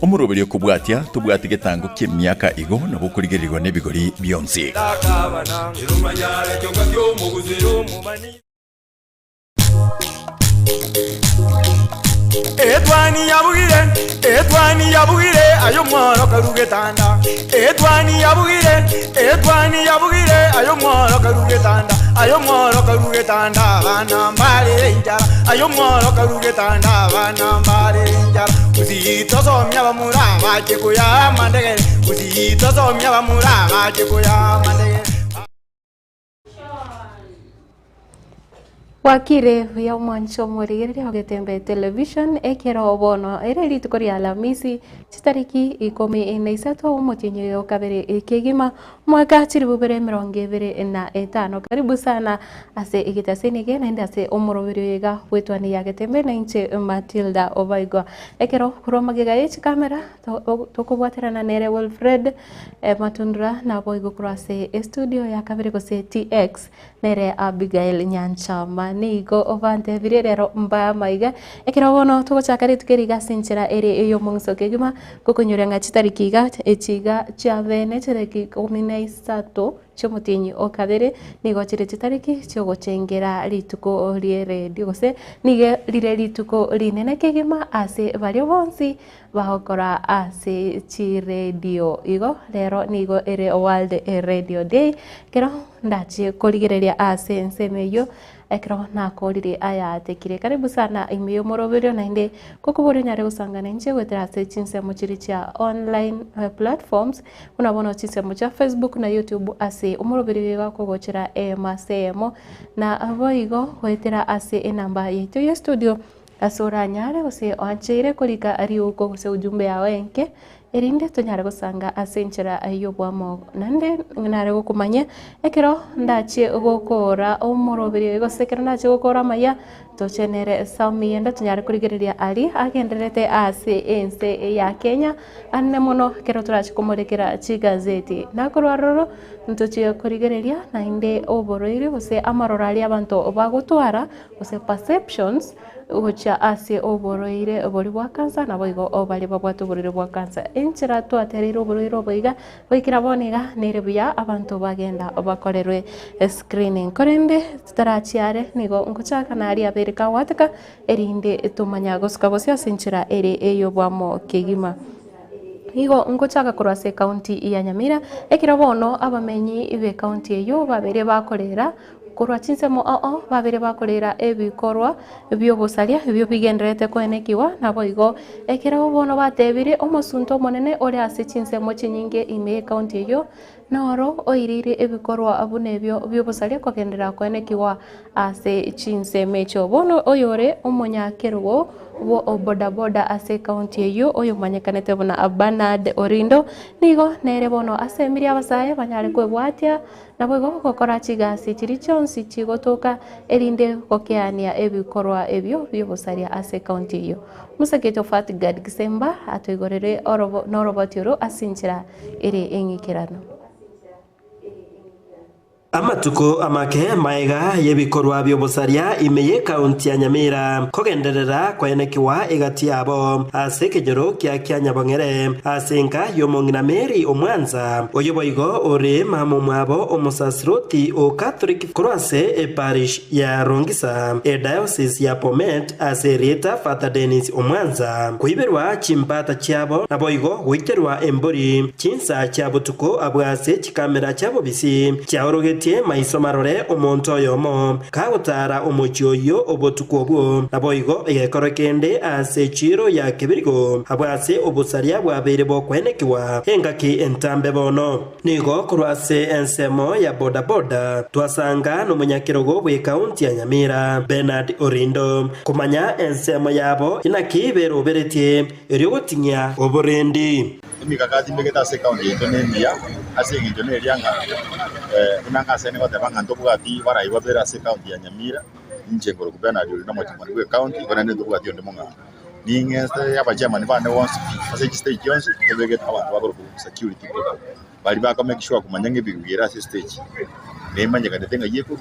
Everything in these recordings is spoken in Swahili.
omuroberi kubwatia tubwati getango ky'emyaka igo no gukurigirirwa n'ebigori byonse. Etwani yabugire ayo mworo karugetanda. Etwani yabugire ayo mworo karugetanda. Ayo mworo karugetanda bana mbale njara. Ayo mworo karugetanda bana mbale njara. Uzito somya bamura baje kuya mandege. Uzito somya bamura baje kuya mandege. Wakire ya mwancho morigere hogetembe television ekero bono ere rituko ria Alhamisi chitariki 13 umutinyo yo kabere ekegima mwaka chiribubere 2025. Karibu sana ase igitasenige na ndase omorobirega wetwani yagetembe na inche Matilda Obaigo ekero kuromagega echi kamera tokobwaterana nere Wilfred Matundra na Boigo kurase studio ya kabere gose TX nere Abigail Nyanchama nigo ovante virero mbaya maiga ekira wono tugochakari tukeriga sinchira ere eyo mungso kegima kukunyuranga chitarikiga echiga chavene chereki 13 chomutinyi okabere nigo chire chitariki chogochengera rituko riere digose nige rire rituko rinene kegima ase vario bonsi bahokora ase chi radio igo lero nigo ere World Radio Day kero ndachi koligereria ase nsemeyo ekro na korire aya tekire karibu sana imiyo moroberio na inde kokubori nyare usangana nje wetera se chinse muchiri cha online platforms unabona chinse mucha Facebook na YouTube ase umoroberio wako gochera masemo na avoigo wetera ase enamba yetu ya studio asora nyare ose oncheire kolika ari uko ose ujumbe ya wenke erinde tonyare gusanga asenchera ayo bwamo nande nare gukumanya ekero ndachi gukora omorobiri gosekera ndachi gukora maya tochenere sami enda tonyare kurigereria ali agenderete ase ense ya Kenya anne mono kero turachi komorekera chigazeti nakorwaroro ntochi kurigereria na inde oboroire ose amarorali abantu bagutwara ose perceptions ucha ase oboroire obori bwa kansa na boigo obali babwatu borire bwa kansa enchira twaterero oboroire oboiga boikira boniga nerebuya abantu bagenda obakorerwe screening korende tarachiare nigo ngochaka nari abereka wataka erinde tumanya goska bosya senchira ere eyo bwamo kegima Higo ngochaka kurase county ya Nyamira ekira bono abamenyi ibe county eyo babere bakorera kurwa chinsemo babere bakorera ebikorwa ebyo busalia ebyo bigenderete kwenekiwa nabo igo ekera bono batebire omosunto monene ore ase chinsemo chinyinge ime county eyo noro oirire ebikorwa abunebyo byo busalia kwagendera kwenekiwa ase chinsemo cho bono oyore omonyakerugo wo boda boda ase county eyo oyo manyekanete bona Bernard Orindo nigo nere bono ase miri abasaye banyare kwebwatia nabo igo gokora chigasi chiri chonsi chigotoka erinde kokeania ebikorwa ebyo byobusaria ase county eyo musaketo Fatgad Gisemba atoigorere norobotioro asinchira ere engikirano Amatuko amake maega yebikorwa byobusaria imeye county ya Nyamira kogenderera kwenekiwa egati yabo ase kejoro kya Nyabongere asenka yomongina Mary omwanza oyoboigo ore mamu mwabo omusasroti o Catholic croise parish ya Rongisa diocese ya Bomet ase Rita Father Dennis omwanza kuiberwa chimpata cyabo naboigo witerwa embori chinsa cyabutuko abwase chikamera cyabo bisi cyaorogeti maiso marore omonto yomo kagutara omochioyo obotuko obwo naboigo egekorokende ase chiro ya kibirigo abwase obusaria bwabere bokwenekiwa engaki entambe bono nigo kurwase ensemo ya boda boda twasanga nomunyakirogo bwe county ya Nyamira Bernard Orindo kumanya ensemo yabo inakibero beretie eryogotinya oborendi mikakati mbegeta se county Indonesia ase Indonesia inanga sene kwa tabanga ndobugati baraiwa bera se county ya Nyamira nje ngoro kubana ryo na mwatimani kwe county bana ndobugati onde monga ningenste yabajamani bane once ase stage yonse ebegeta abantu bagoro security people bali baka make sure kumanyanga bigwira ase stage nemanya kadetenga yeko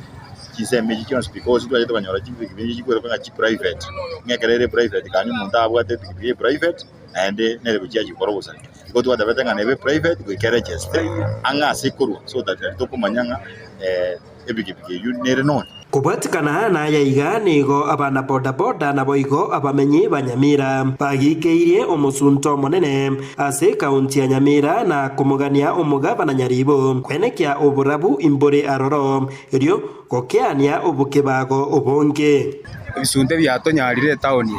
kiseme kions because twa yeto banyora chibigi bigi kwa chi private ngekerere private kanyu munda abwate bigi private naende nere bukia gikoro gusa iko twatebete ng'a nebe private gwike register ang'a ase korwa so that tokomanyanga ebigibigi yu nere none kubwatikana na yaiga nigo abana bodaboda nabo igo abamenyi ba Nyamira bagikeirie omusunto monene ase kaunti ya Nyamira na kumugania omugabana Nyaribo kwenekia oburabu imbore aroro irio gokeania obukebago obonge bisunte byatonyarire taoni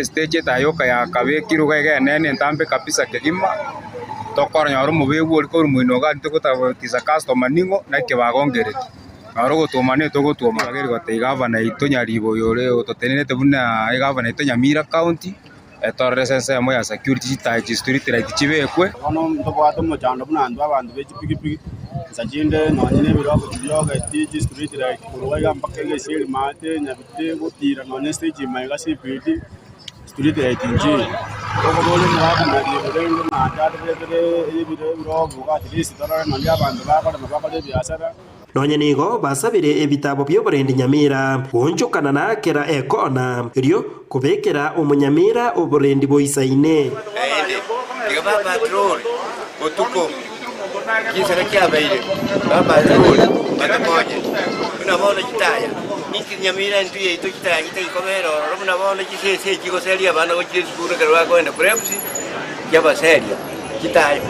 stage tayoka ya kabekiro nene ntambe kabisa kegima tokoranya ro mubebu oliko rumwino ntugutagotisa customer ningo na kebagongereti Arogo tumane togo tumageri gote gavana ito Nyaribo yore ototenete buna gavana ito Nyamira county etorre sense mo ya security stage street right chibekwe ono ntobwato mo chando buna ndo abantu bechipigipigi sajinde no nyine birogo byoga tiji street right kuruga mpaka gesiri mate nyabite gutira no stage maiga CPD street right nji togo bole mwaka na diberendo na tadere ibire birogo ga tirisi torre no abantu bakora biashara nonye nigo basabire ebitabo by'oburendi Nyamira wonjukana na kera ekona irio kubekera umunyamira oburendi boisaine Diga patrol otuko kisara kyabaire patrol batakoje unabona kitaya niki Nyamira ntu yeito kitaya kitayikomero unabona kisese kikoseria bana gochirikura karwa kwenda preps yabaseria kitaya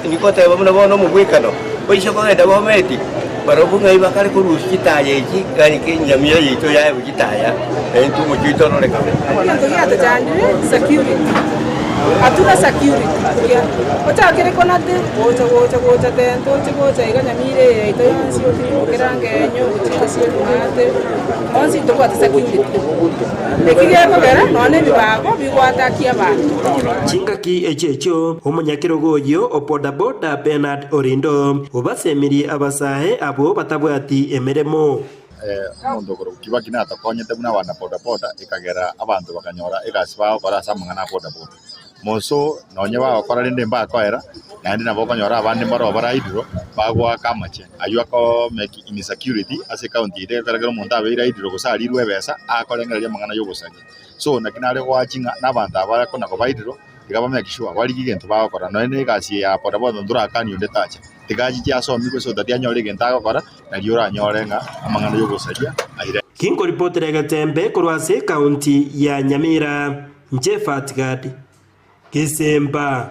nikote unabona mugwikano oisho kwenda bometi barobunga ibakari kurusi kitaya iki gani ke Nyamira yeito yae kitaya entu mukito no leka ndio tajandire security atuna security ocha kere konate ocha tento ocha iga Nyamira yeito yansi okirange nyo uchika siyo mate onsi to kwata security ekigeko bera none bibago bigwatakia abantu chingaki echecho omunyakirogoyo opodaboda Bernard Orindo obasemiri abasahe abo batabwati emeremo omuntu okoro kibaki natakonyete buna bana bodaboda ikagera abantu bakanyora igasiba okora samangana bodaboda moso nonye bagokora rinde mbakoera naende nabo okonyora abandi mbaro baraidiro bagwaka amache ayo ako make insecurity ase county ire karagera omuntu abeira idiro gosarirwe besa akorengereria mangana yogosagia so nakinare gwachinga nabantu abakona kobaidiro igaba make sure wali gigento bagokora none igasi ya bodaboda ndurakani onde tacha tigaji kyasomi gwe so that anyore gento agokora nario oranyorenga amangana yogosagia aire kingo reporter Gatembe kurwase county ya Nyamira Jeffat Gadi Kisemba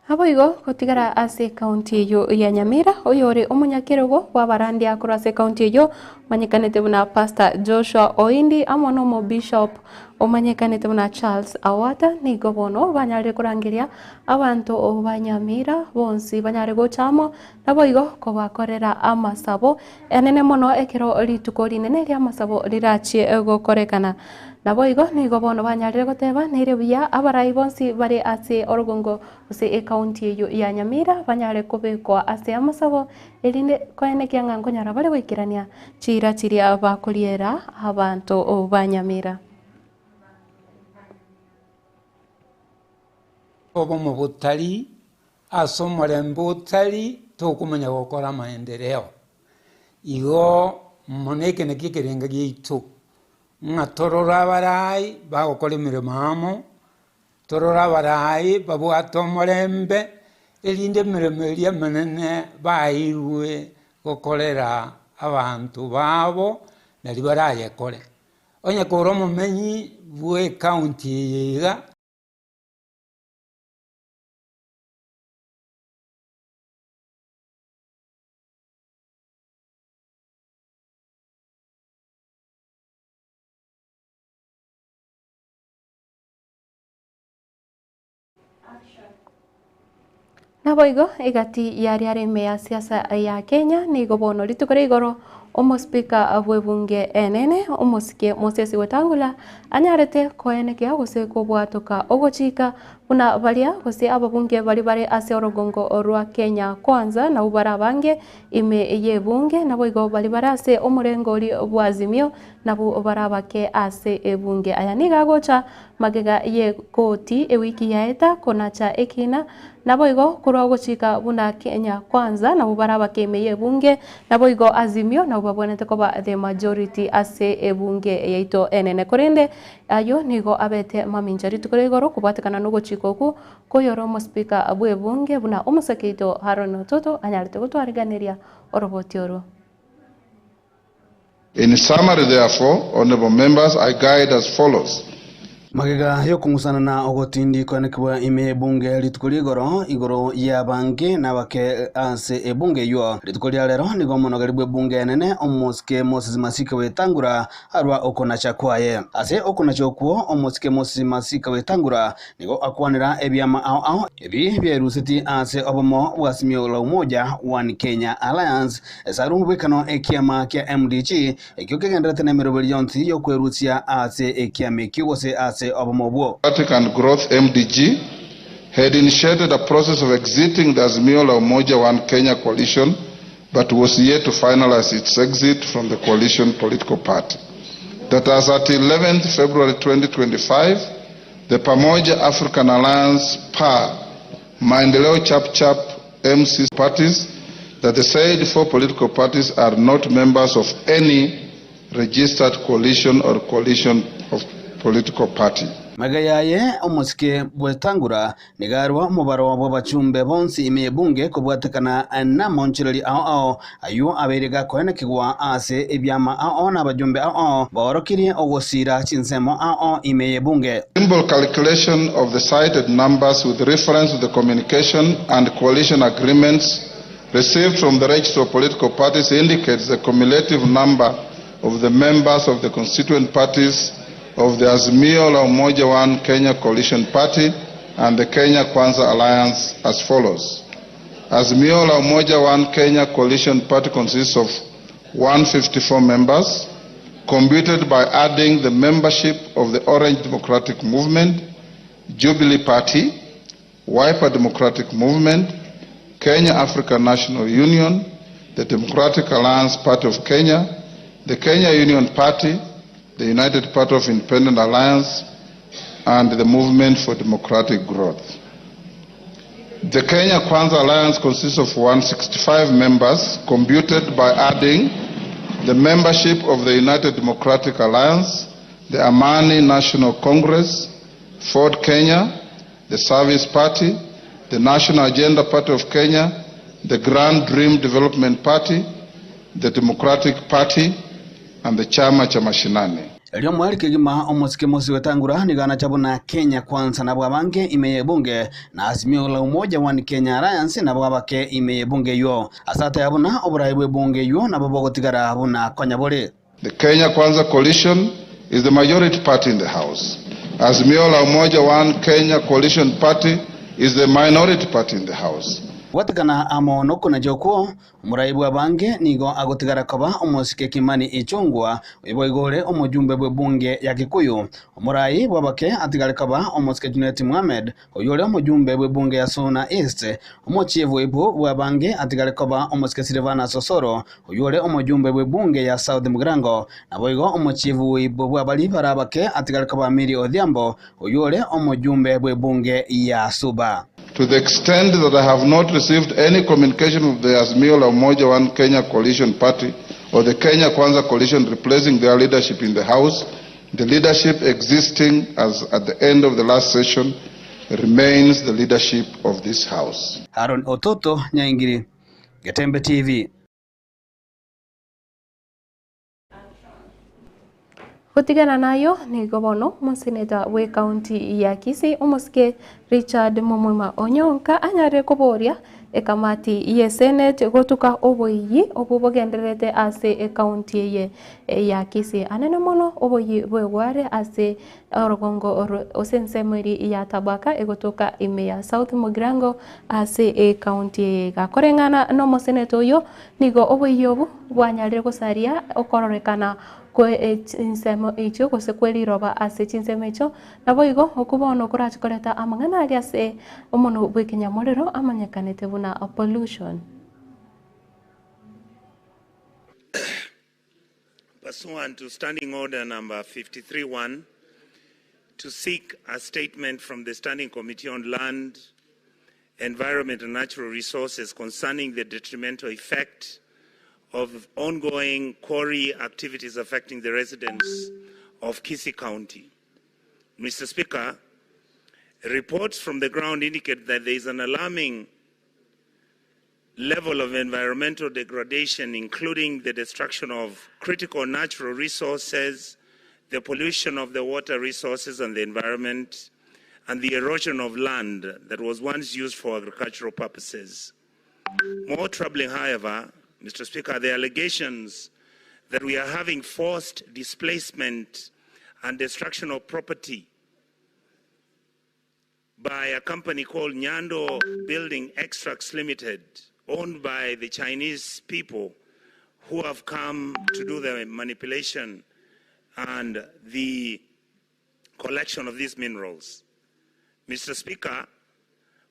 Aboigo kotigara ase county yo ya Nyamira oyore omunyakirogo wa barandi akora ase county yo manyekanete buna Pastor Joshua Oindi amono mo bishop omanyekanete buna Charles Awata ni gobono banyare kurangiria abantu obanyamira bonsi banyare gochamo naboigo ko bakorera amasabo enene mono ekero litukori nene ria amasabo lirachie gokorekana naboigo ni gobono banyare goteba nire buya abarai bonsi bare ase orugongo ose e county yo ya Nyamira banyare kubekwa ase amasabo elinde kwene kyangango nyara bare wikirania chira abakoliera abantu obanyamira obo mu butali asomorembe butali tokumenya gukora maendeleo igo moneke nekikirenga gitu ngatorora barai bagukora imirimo amo torora barai babwato morembe elinde imirimo eria manene bairwe gukorera abantu babo nari barayekore onye koro mumenyi bwe county yiga naboigo igati yari areme ya siasa ya Kenya ni gobono litukore igoro omo speaker abwebunge enene omosike Moses Wetangula anyarete koeneke agose kobwatoka ogochika buna baria gose ababunge bari ase orogongo rwa Kenya Kwanza na ubara bange ime ye bunge nabo igo bari ase omurengori bwa Azimio nabo barabake ase ebunge aya nigagocha magega ye koti ewiki yaeta konacha ekina nabo igo kurwa gochika buna Kenya Kwanza nabo barabake ime ye bunge nabo igo Azimio nabo babonete koba the majority ase ebunge yaito enene korende ayo nigo abete maminjari tukore igoro kubatekana no gochika oku koyoro mo speaker abwe bunge buna umusakeito Haron Toto anyarite gutwariganiria oroboti oro. In summary, therefore, honorable members, I guide as follows. Magega yo kungusana na ogotindi kwanekwa ime bunge litukuli igoro ya bange na wake ase ebunge yo litukuli alero nigo mono galibwe bunge nene omoske Moses Masika Wetangula arwa okona chakwaye ase okona chokwo omoske Moses Masika Wetangula nigo akwanira ebyama ao ebi byerusiti ase obomo bwasimio la umoja One Kenya Alliance esaru bwekano ekiama kya MDG ekyo kegendera nemero yonti yo kwerutia ase ekiame kiwose ase Democratic and Growth MDG had initiated a process of exiting the Azimio la Umoja One Kenya coalition, but was yet to finalize its exit from the coalition political party. That as at 11th February 2025, the Pamoja African Alliance PA, Maendeleo Chap MC parties, that the said four political parties are not members of any registered coalition or coalition of political party. Magayaye omoske Wetangula nigarwa mubaro wabo bachumbe bonsi ime bunge kubwatekana na monchirali ao ayu aberega kwenekigwa ase ebyama ao na bajumbe ao borokiri ogosira chinsemo ao ime bunge. Simple calculation of the cited numbers with reference to the communication and coalition agreements received from the register of political parties indicates the cumulative number of the members of the constituent parties of the Azimio la Umoja One Kenya Coalition Party and the Kenya Kwanza Alliance as follows. Azimio la Umoja One Kenya Coalition Party consists of 154 members, computed by adding the membership of the Orange Democratic Movement, Jubilee Party, Wiper Democratic Movement, Kenya African National Union, the Democratic Alliance Party of Kenya, the Kenya Union Party, the United Party of Independent Alliance, and the Movement for Democratic Growth. The Kenya Kwanza Alliance consists of 165 members, computed by adding the membership of the United Democratic Alliance, the Amani National Congress, Ford Kenya, the Service Party, the National Agenda Party of Kenya, the Grand Dream Development Party, the Democratic Party, and the Chama cha Mashinani. Elio mwali kigima omoske Moses Wetangula nigana chabuna Kenya Kwanza na bwabange imeye bunge na Azimio la Umoja One Kenya Alliance na bwabake imeye bunge yo asata yabuna oburayibwe bunge yo na babogotigara abuna konyabole. The Kenya Kwanza coalition is the majority party in the House. Azimio la Umoja One Kenya coalition party is the minority party in the House. Watakana amono kuna joko muraibu wa bange nigo agotigara kaba omosike Kimani Ichung'wah iboigore omujumbe bwe bunge ya Kikuyu omurai wabake atigara kaba omosike Junet Mohamed oyole omujumbe bwe bunge ya Suna East omochievu ibo bwa bange atigara kaba omosike Silvana Sosoro oyole omujumbe bwe bunge ya South Mugirango naboigo omochievu ibo bwa bali barabake atigara kaba Miri Odhiambo oyole omujumbe bwe bunge ya Suba. To the extent that I have not received any communication with the Azimio la Umoja One Kenya Coalition Party or the Kenya Kwanza Coalition replacing their leadership in the House, the leadership existing as at the end of the last session remains the leadership of this House. Haron Ototo, Nyaingiri, Getembe TV. Kutigana nayo ni gobono museneta we county ya Kisii omoske Richard Momoma Onyonka anyare kuboria ekamati ye senate gotuka oboyi obubogenderete ase county ye ya Kisii anene mono oboyi bwegware ase orogongo osensemeri ya Tabaka egotoka ime ya South Mugirango ase county gakoreng'ana no senator oyo nigo oboyi obu bwanyarire gosaria okororekana insemo icho gose kweriroba ase chinsemo icho nabo igo okubono korachikoreta amang'ana ari ase omono bw'ikinyamorero amanyekanete buna pollution. Pursuant to Standing Order number 53-1, to seek a statement from the Standing Committee on Land, Environment and Natural Resources concerning the detrimental effect of ongoing quarry activities affecting the residents of Kisii County. Mr. Speaker, reports from the ground indicate that there is an alarming level of environmental degradation, including the destruction of critical natural resources, the pollution of the water resources and the environment, and the erosion of land that was once used for agricultural purposes. More troubling, however, Mr. Speaker, the allegations that we are having forced displacement and destruction of property by a company called Nyando Building Extracts Limited, owned by the Chinese people who have come to do the manipulation and the collection of these minerals. Mr. Speaker,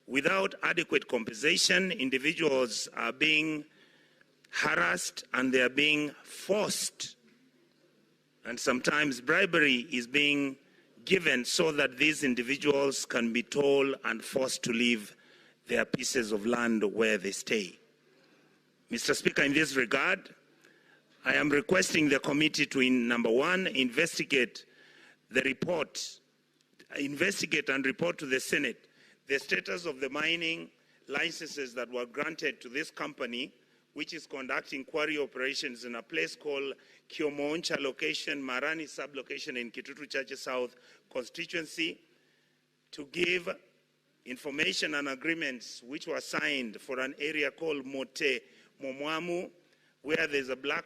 without adequate compensation, individuals are being harassed and they are being forced, and sometimes bribery is being given so that these individuals can be told and forced to leave their pieces of land where they stay. Mr. Speaker, in this regard, I am requesting the committee to, number one, investigate and report to the Senate the status of the mining licenses that were granted to this company, which is conducting quarry operations in a place called Kiomoncha location, Marani sub-location in Kitutu Chache South constituency, to give information and agreements which were signed for an area called Mote Momwamu, where there's a black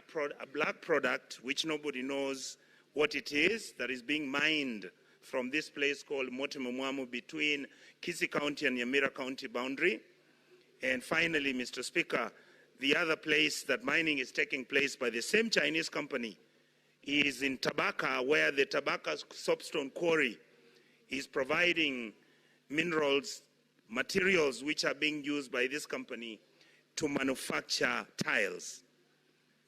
product which nobody knows what it is that is being mined from this place called Mote Momwamu between Kisii County and Nyamira County boundary. And finally, Mr. Speaker, the other place that mining is taking place by the same Chinese company is in Tabaka, where the Tabaka soapstone quarry is providing minerals, materials which are being used by this company to manufacture tiles.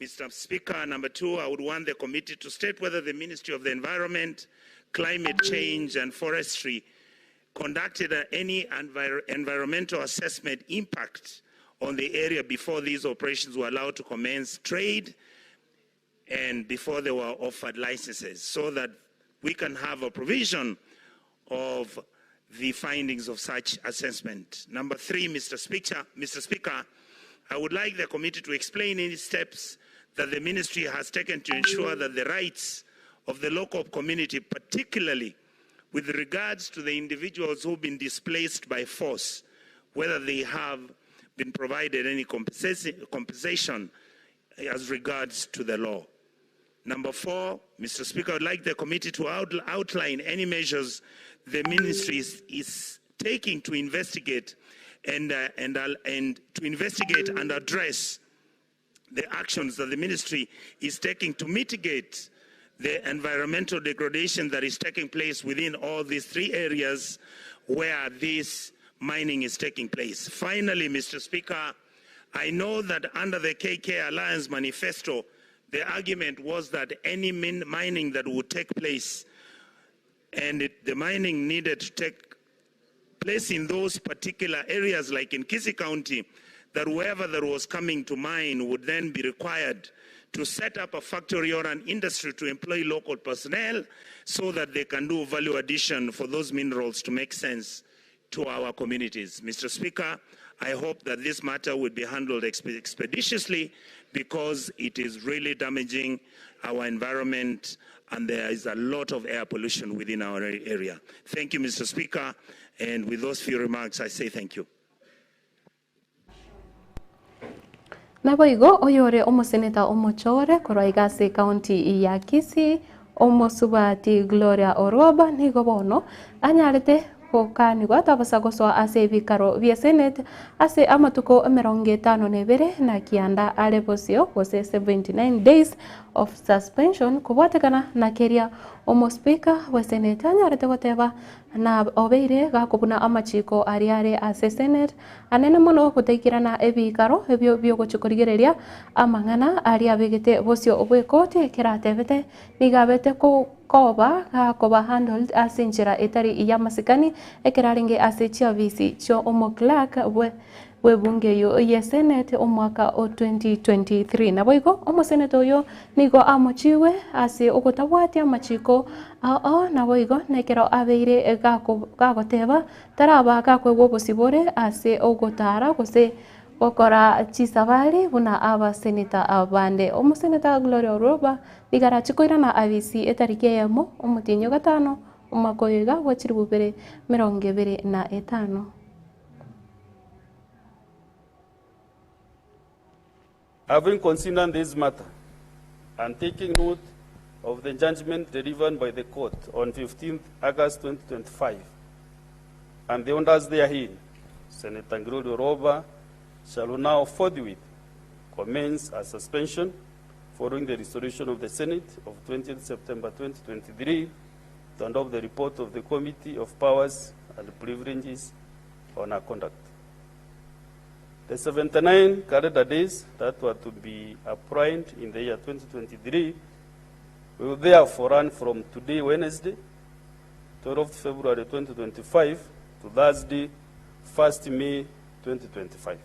Mr. Speaker, number two, I would want the committee to state whether the Ministry of the Environment, Climate Change and Forestry conducted any environmental assessment impact on the area before these operations were allowed to commence trade and before they were offered licenses, so that we can have a provision of the findings of such assessment. Number three, Mr. Speaker, I would like the committee to explain any steps that the ministry has taken to ensure that the rights of the local community, particularly with regards to the individuals who've been displaced by force, whether they have been provided any compensation as regards to the law. Number four, Mr. Speaker, I would like the committee to outline any measures the ministry is taking to investigate and to investigate and address the actions that the ministry is taking to mitigate the environmental degradation that is taking place within all these three areas where this mining is taking place. Finally, Mr. Speaker, I know that under the KK Alliance manifesto, the argument was that any mining that would take place, and the mining needed to take place in those particular areas, like in Kisii County, that whoever that was coming to mine would then be required to set up a factory or an industry to employ local personnel so that they can do value addition for those minerals to make sense to our communities. Mr. Speaker, I hope that this matter will be handled expeditiously, because it is really damaging our environment and there is a lot of air pollution within our area. Thank you, Mr. Speaker, and with those few remarks, I say thank you. nabo igo oyore omoseneta omochore korwa igase county ya Kisii omosubati Gloria Oroba nigo bono anyarete kokanigwa tabasa goswa ase ebikaro bia senate ase amatuko 52 na kianda arebosio gose 79 days of suspension kubwatekana na keria omospika wa senate anyarete goteba na obeire gakubuna amachiko ariare ase senate anene mono guteikirana ebikaro ebyo byogochikorigereria amang'ana aria bigete bosio obwekote kiratebete nigabete koba gakoba handled ase njira etari iya masikani ekeraringe ase chiavisi cho omo clerk webunge yo ye senate omwaka o 2023 nabo igo omo senate oyo nigo amochiwe ase ogotabwati amachiko nabo igo nekero abeire gagoteba taraba gakwegwa obosibore ase ogotara gose gokora chisabari buna abaseneta abande omoseneta Gloria Oroba igarachikoirana abisi etariki yamo omutinyo gatano omwaka oyiga gwachiri bubere 25. Having considered this matter and taking note of the judgment delivered by the court on 15th August 2025 and the orders therein, Senator Gloria Oroba shall now forthwith commence a suspension following the resolution of the Senate of 20th September 2023 to adopt the report of the Committee of Powers and Privileges on her conduct. The 79 calendar days that were to be applied in the year 2023 will therefore run from today, Wednesday, 12th February 2025 to Thursday, 1st May 2025.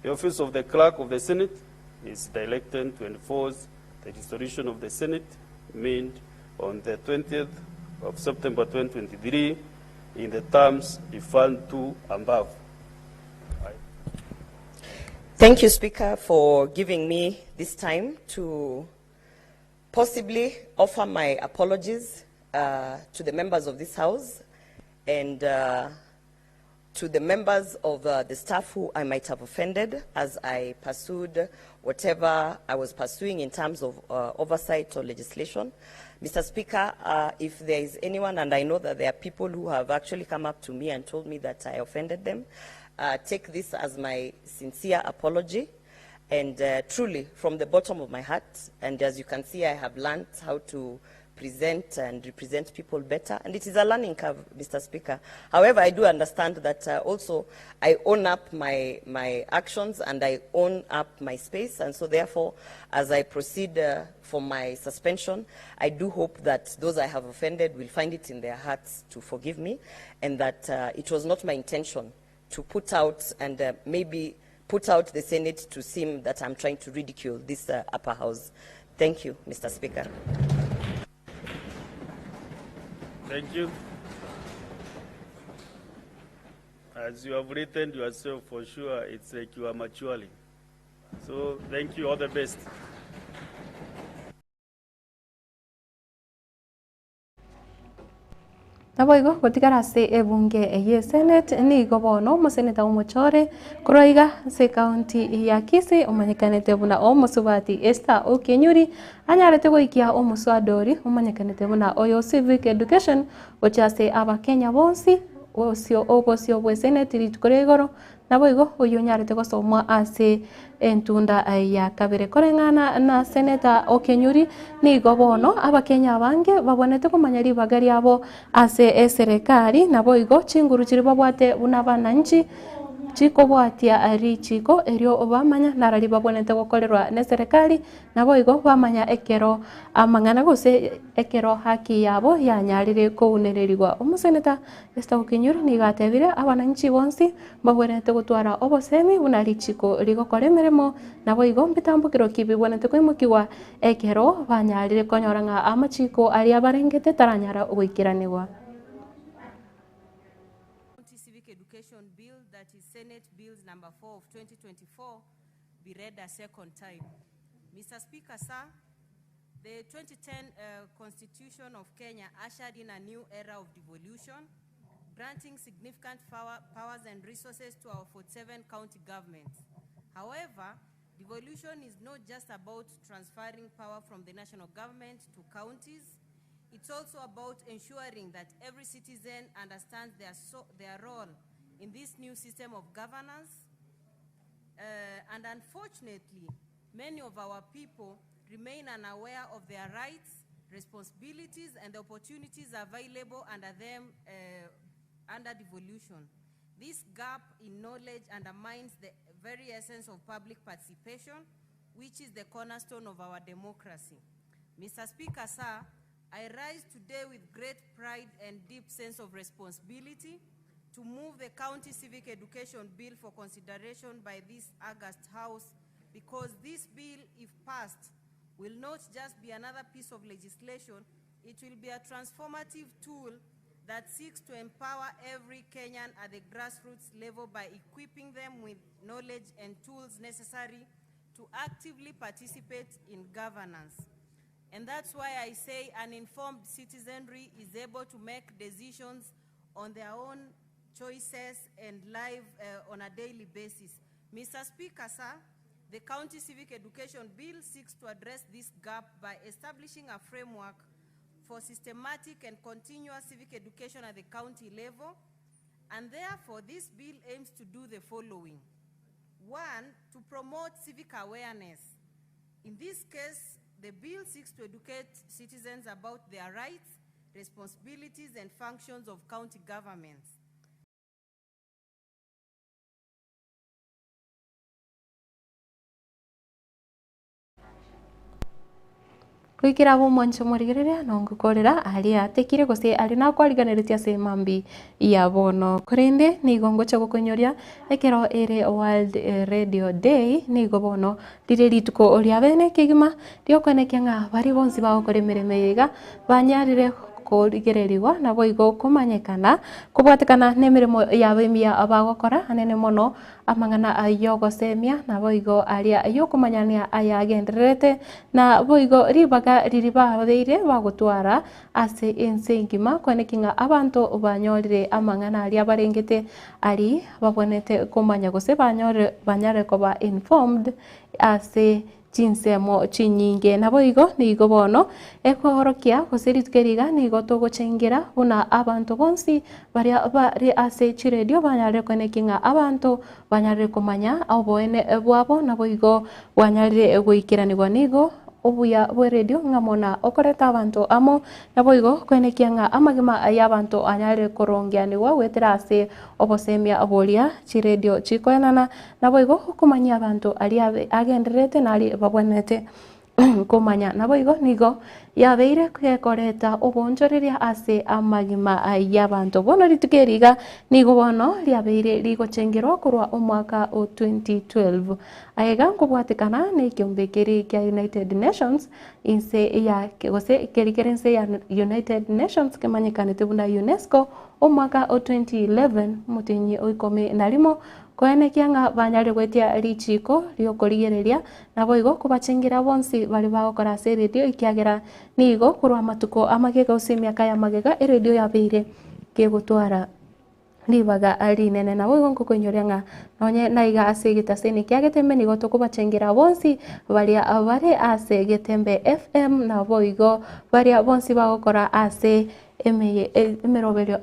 The office of the Clerk of the Senate is directed to enforce the resolution of the Senate made on the 20th of September 2023 in the terms referred to above. Thank you, Speaker, for giving me this time to possibly offer my apologies to the members of this House and to the members of the staff who I might have offended as I pursued whatever I was pursuing in terms of oversight or legislation. Mr. Speaker, if there is anyone, and I know that there are people who have actually come up to me and told me that I offended them, take this as my sincere apology and truly from the bottom of my heart. And as you can see, I have learned how to present and represent people better. And it is a learning curve, Mr. Speaker. However, I do understand that also I own up my actions and I own up my space. And so therefore, as I proceed for my suspension, I do hope that those I have offended will find it in their hearts to forgive me, and that it was not my intention to put out and maybe put out the Senate to seem that I'm trying to ridicule this upper house. Thank you, Mr. Speaker. Thank you. As you have written yourself, for sure, it's like you are maturing. So thank you, all the best. Naboigo gotigara se ebunge eye senate ni gobono moseneta omochore kuroiga se county ya Kisii omanyekanete buna omosubati Esther Okenyuri anyarete goikia omoswadori omanyekanete buna oyo civic education ochase abakenya bonsi osio obosio bwe senate litukoregoro naboigo oyo nyarete gosomwa ase entunda ya kabere korengana na seneta Okenyuri ni gobono abakenya bange babonete kumanyari bagari abo ase serikali naboigo chinguru chiri babwate buna bananchi chiko bwatia ari chiko erio bamanya narari babonete gokorerwa ne serikali naboigo bamanya ekero amangana gose ekero haki yabo yanyarire kounererirwa omuseneta Esther Okenyuri ni gatebire abananchi bonsi babonete gutwara obosemi bunari chiko rigokore meremo naboigo mbitambukiro kibibonete kwimukirwa ekero banyarire konyoranga amachiko ari abarengete taranyara ugikiranirwa. Education Bill, that is Senate Bills number 4 of 2024, be read a second time. Mr. Speaker, sir, the 2010 Constitution of Kenya ushered in a new era of devolution, granting significant powers and resources to our 47 county governments. However, devolution is not just about transferring power from the national government to counties. It's also about ensuring that every citizen understands their role in this new system of governance. And unfortunately, many of our people remain unaware of their rights, responsibilities, and the opportunities available under them under devolution. This gap in knowledge undermines the very essence of public participation, which is the cornerstone of our democracy. Mr. Speaker, sir, I rise today with great pride and deep sense of responsibility to move the County Civic Education Bill for consideration by this August House, because this bill, if passed, will not just be another piece of legislation, it will be a transformative tool that seeks to empower every Kenyan at the grassroots level by equipping them with knowledge and tools necessary to actively participate in governance. And that's why I say an informed citizenry is able to make decisions on their own choices and live on a daily basis. Mr. Speaker, sir, the County Civic Education Bill seeks to address this gap by establishing a framework for systematic and continuous civic education at the county level, and therefore this bill aims to do the following. One, to promote civic awareness. In this case, the bill seeks to educate citizens about their rights, responsibilities, and functions of county governments. kwikira bo mwancho murigerera nongukorera ali atekire gose ali na kwariganiritia se mambi ya bono kurinde ni gongo cha gukonyoria ekero ere World Radio Day ni gobono direri tuko oria bene kigima dio kwenekia nga bari bonsi ba okore miremega banyarire kurigereriwa na boigo kumanyekana kubwatikana nemirimo ya bemia abagokora anene mono amangana ayogo semia na boigo aria ayokumanyania ayagenderete na boigo ribaga ririba babeire bagutwara ase ensengima kwenekinga abantu banyorire amangana aria barengete ari babonete kumanya gose banyare koba informed ase chinsemo chinyinge na boigo nigo bono ekorokia gusiritukeriga nigo tugucengera buna abantu bonsi baria bari ase chiredio banyare kwenekinga abantu banyare kumanya oboene bwabo na boigo banyare guikiranirwa nigo obuya bwe radio ngamona okoreta abantu amo na boigo kwenekia nga amagima y'abantu anyare korongianirwa wetera ase obosemia aboria chiredio chikoenana na boigo kumanya abantu ali agenderete na ali babonete kumanya na boigo nigo yabeire kwekoreta obonjoreria ase amagima y'abantu bono ritukeriga nigo bono yabeire rigochengerwa kurwa omwaka o 2012 ayega kubwatikana ne kyombekeri kya United Nations inse ya gose kerikerense ya United Nations kemanyikanete bunda UNESCO omwaka o 2011 mutenyi oikome nalimo kwenekia nga banyare gwetia richiko riokorigereria na boigo kubachengira bonsi bali bagokora ase radio ikiagera nigo kurwa matuko amagega ose miaka ya magega radio yabeire kegutwara libaga ari nene na boigo nkokonyoria nga nonye naiga ase gitaseni kiagetembe nigo tukubachengira bonsi bali abare ase getembe FM na boigo bali bonsi bagokora ase emeroberio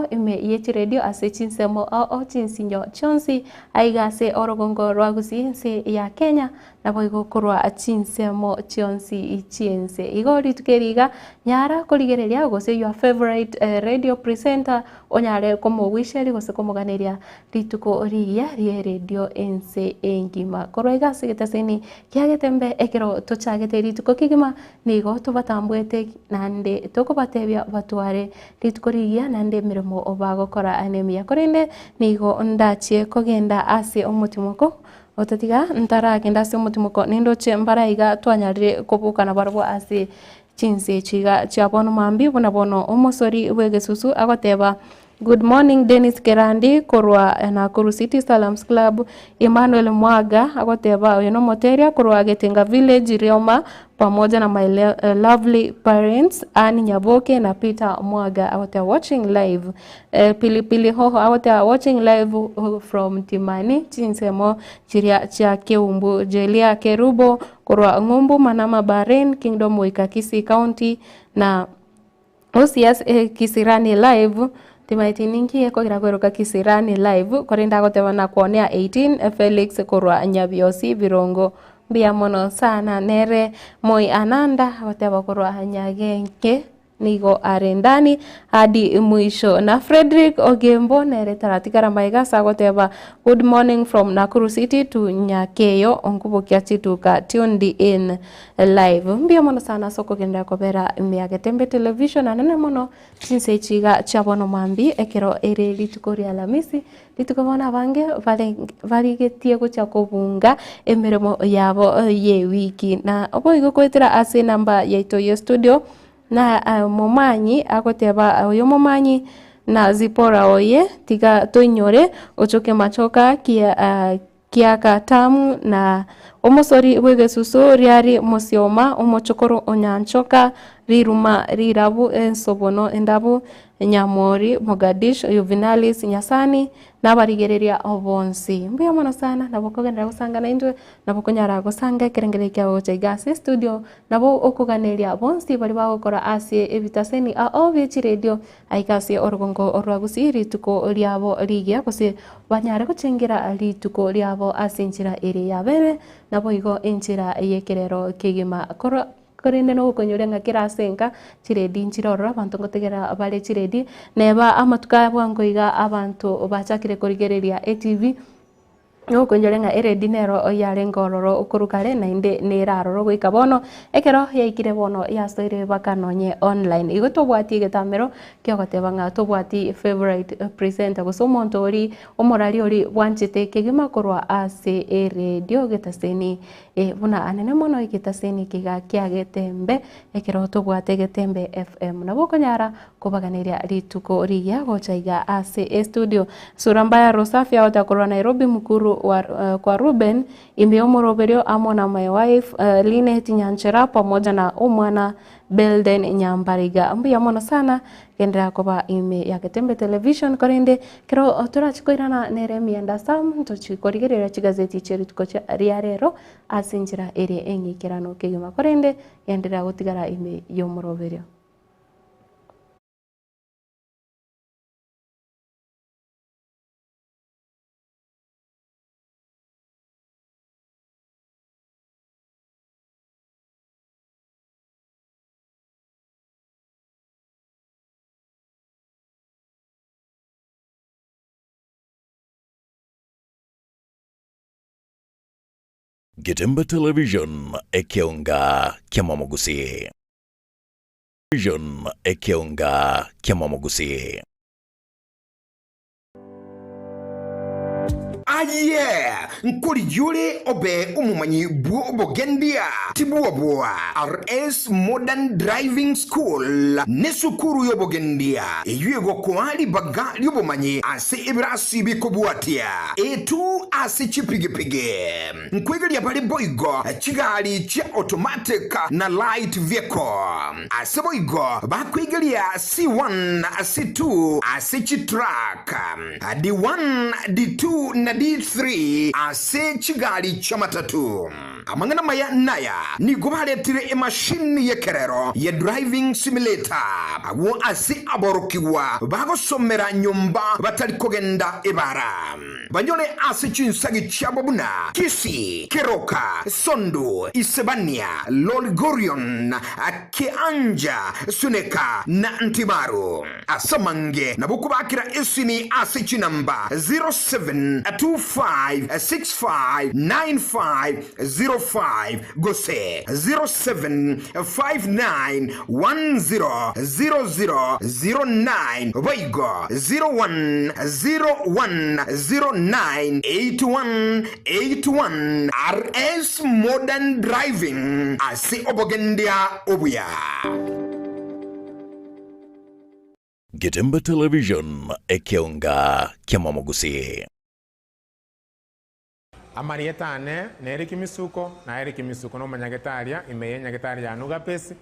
eme yechi radio ase chinsemo chinsinyo chonsi aiga ase orogongo rwagusi nse ya Kenya na boigo kurwa chinsemo chonsi ichiense igori tukeriga nyara koligereria gose your favorite radio presenter onyare komo wisheri gose komo ganeria rituko oriya rie radio ense engima koroiga ase getaseni kiagetembe ekero tochagete rituko kigima nigo tubatambwete nande tokubatebya batware ritukorigia nande mirimo obagokora anemia korinde nigo ndachie kogenda ase omutimoko otatiga ntaragenda ase omutimoko nindo chembaraiga twanyarire kubukana barbo ase chinse chiga chiabono mambi bona bono omosori bwegesusu agoteba Good morning Dennis Kerandi korwa Nakuru City Salams Club. Emmanuel Mwaga agoteba uno Moteria korwa Getenga Village Rioma pamoja na my lovely parents Anne Nyaboke na Peter Mwaga out watching live. Pilipili Hoho out watching live from Timani Chinsemo Chiria cha Keumbu Jelia Kerubo korwa Ngumbu Manama Bahrain Kingdom Waikakisi County na OCS Kisirani live timaiti ningi eko giragweruka Kisirani live korinda goteba na kuonea 18 Felix korwa Nyabiosi Virongo mbia mono sana nere Moi Ananda goteba korwa Nyagenge nigo arendani hadi mwisho na Frederick Ogembo nere taratikara maigasa goteba good morning from Nakuru City to Nyakeyo onkubokia chituka tuned in live mbia mono sana soko kenda kobera miage tembe television anene mono sinse chiga chabono mambi ekero ere litukoria Alhamisi litukobona bange varigetie gucha kubunga emeremo yabo ye wiki na obo igokwetera ase namba yaito ye studio na momanyi agoteba uyo momanyi na Zipora oye tiga toinyore ochoke machoka kia katamu na omosori bwegesusu riari mosioma omochokoro onyanchoka riruma rirabu ensobono endabu Nyamori Mogadish Juvenalis Nyasani nabarigereria obonsi mbia mono sana nabokogenda gusanga na indwe nabokonyara gusanga kerengere kya gochegase studio nabo okuganeria bonsi bari bagokora asie evitaseni a OVH radio aikasi orgongo orwagusiri tuko liabo ligia kose banyare gucengera lituko liabo asinchira ere yabere nabo igo enchira yekerero kigima koro korinde no konyorenga kirasenga chiredi nchirorora abantu ngotegera bale chiredi neba amatuka bwangoiga abantu bachakire korigereria ATV no konyorenga eredi nero yare ngororo ukurukare na inde neraroro goika bono ekero yaikire bono yasoire bakanonye online igotobwati getamero kyogotebanga tobwati favorite presenter gosomonto ori omorari ori wanchite kegima korwa ase radio getaseni buna anene mono igetaseni kiga kyagetembe ekero tobwate getembe FM nabo konyara kobaganiria rituko riya gochaiga ase studio surambaya Rosafia otakorwa Nairobi mukuru kwa Ruben imeomoroberio amona my wife Linet Nyanchera pamoja na umwana Belden Nyambariga mbia mono sana kendra koba ime ya Getembe television korinde kero turachikoirana neremi enda sam tochikorigerera chigazeti cheru tukocha riarero asinjira ere engikirano kegima korinde yendera gutigara ime yomoroberio Getembe television ekeonga kiamamogusi. Vision ekeonga kiamamogusi. Yeah, nkuri yule obe umumanyi buo bogendia tibuwa buwa RS Modern Driving School nesukuru yo bogendia yuego kwali baga yobo manyi ase ibrasi bikobuatia etu ase chipigepige nkwegeli ya pale boigo chigali cha automatic na light vehicle ase boigo bakwegeli ya C1 C2 ase chitruck D1 D2 na D3 ase chigali cha matatu amangana maya naya ni gobaletire e machine yekerero ya driving simulator awo ase aborokiwa bagosomera nyumba batali kogenda ebara banyone ase chinsagi chabobuna Kisi Keroka Sondo Isebania Lolgorion Keanja Suneka na Ntibaru asamange na bukubakira isini ase chinamba 0725659505 gose 0759100009 Vaigo 0101098181 RS Modern Driving ase obogendia obuya. Getembe Television ekeonga kiamamogusi. Amarietane neri kimisuko na eri kimisuko no manyagetaria imeye nyagetaria nugapesi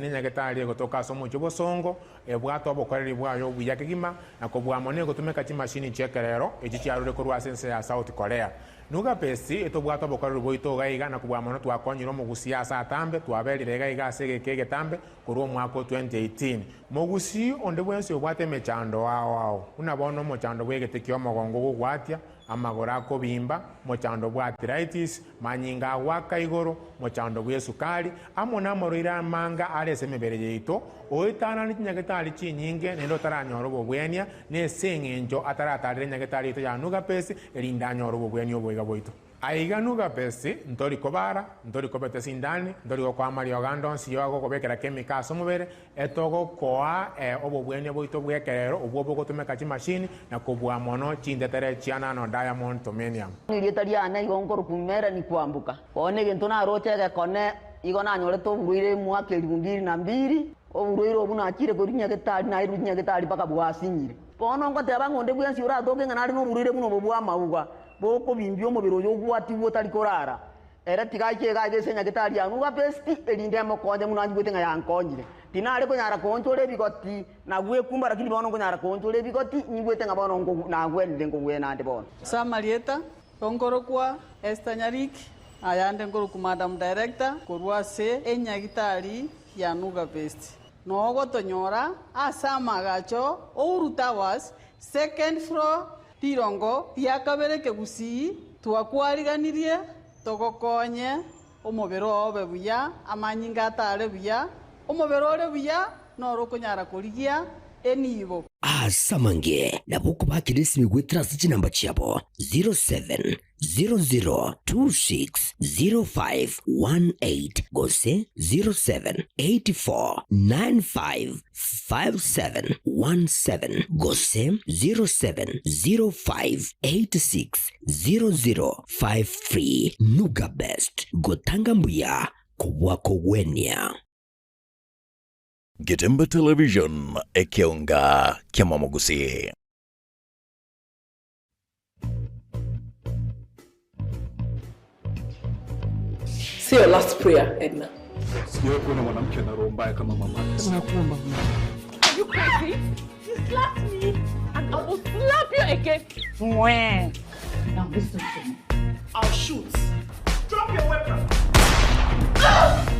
ni nyagetaria gotoka somo chobosongo ebwato abokoreri bwayo buyakigima na kobwamone gotumeka chimashini chekerero echichiarure korwa sense ya South Korea. Nugapesi etobwato abokoreri boito gaiga na kobwamone twakonyiro mugusi asa atambe twaberire gaiga segeke tambe korwa mwaka 2018 mugusi onde bwense obwate mechando wao unabono mochando bwegetekio mogongo gugwatia amagora akobimba mochando bwa arthritis manyinga waka igoro mochando bwa sukari amona moroira manga arese mebere yeito oitana ni nyagetari chinyinge nendo taranyoro bobwenia ne sengenjo ataratarire nyagetari ito ya nugapesi erinda nyoro bobwenia obwega boito aiga nugapesi ntori kobara ntori kobete sindani ntori kwa Mario Gandonsi yogo kobekera chemicals omubere etogo koa obobwenia boito bwekerero obwo bogotumeka chimashini na kobwa mono chindetere chiana no diamond tomenium niritaria ana igongoro kumera ni kwambuka one gento na rochege kone igona nyore to buire mwaka 2002 obuire obuna akire korinya getari na irunya getari paka bwasinyire bono ngo teba ngonde bwensi ura doge nganari no buire buno bobwa mauga boko bimbyo mubiro yo gwati wotari korara era tigaike gaige senya getari anu ga besti elinde mo konje munanyi gwete nga yankonyire tinare ko nyara konjole bigoti na gwe kumba lakini bono ko nyara konjole bigoti nyigwete nga bono ngo na gwende ngo gwe nande bono Samarieta ongoro kwa Estanyarik ayande ngoro ku madam director korwa se enyagitari ya nuga best nogo tonyora asama gacho Ouru was second floor tirongo yakabere kegusi twakwariganirie togokonye omobero obe buya amanyinga atare buya omobero ore buya noro kunyara kurigia enibo asamange nabuko bakirisi migwetrasi chinamba chiabo 0700260518 gose 0784955717 gose 0705860053 Nuga Best gotanga mbuya kubwako gwenia. Getembe Television ekeonga kiamamogusi. Say your last prayer, Edna. Sio kuna mwanamke na roho mbaya kama mama. Nakuomba. Are you crazy? You slapped me and I will slap you again. Mwah. Now listen to me. I'll shoot. Drop your weapon.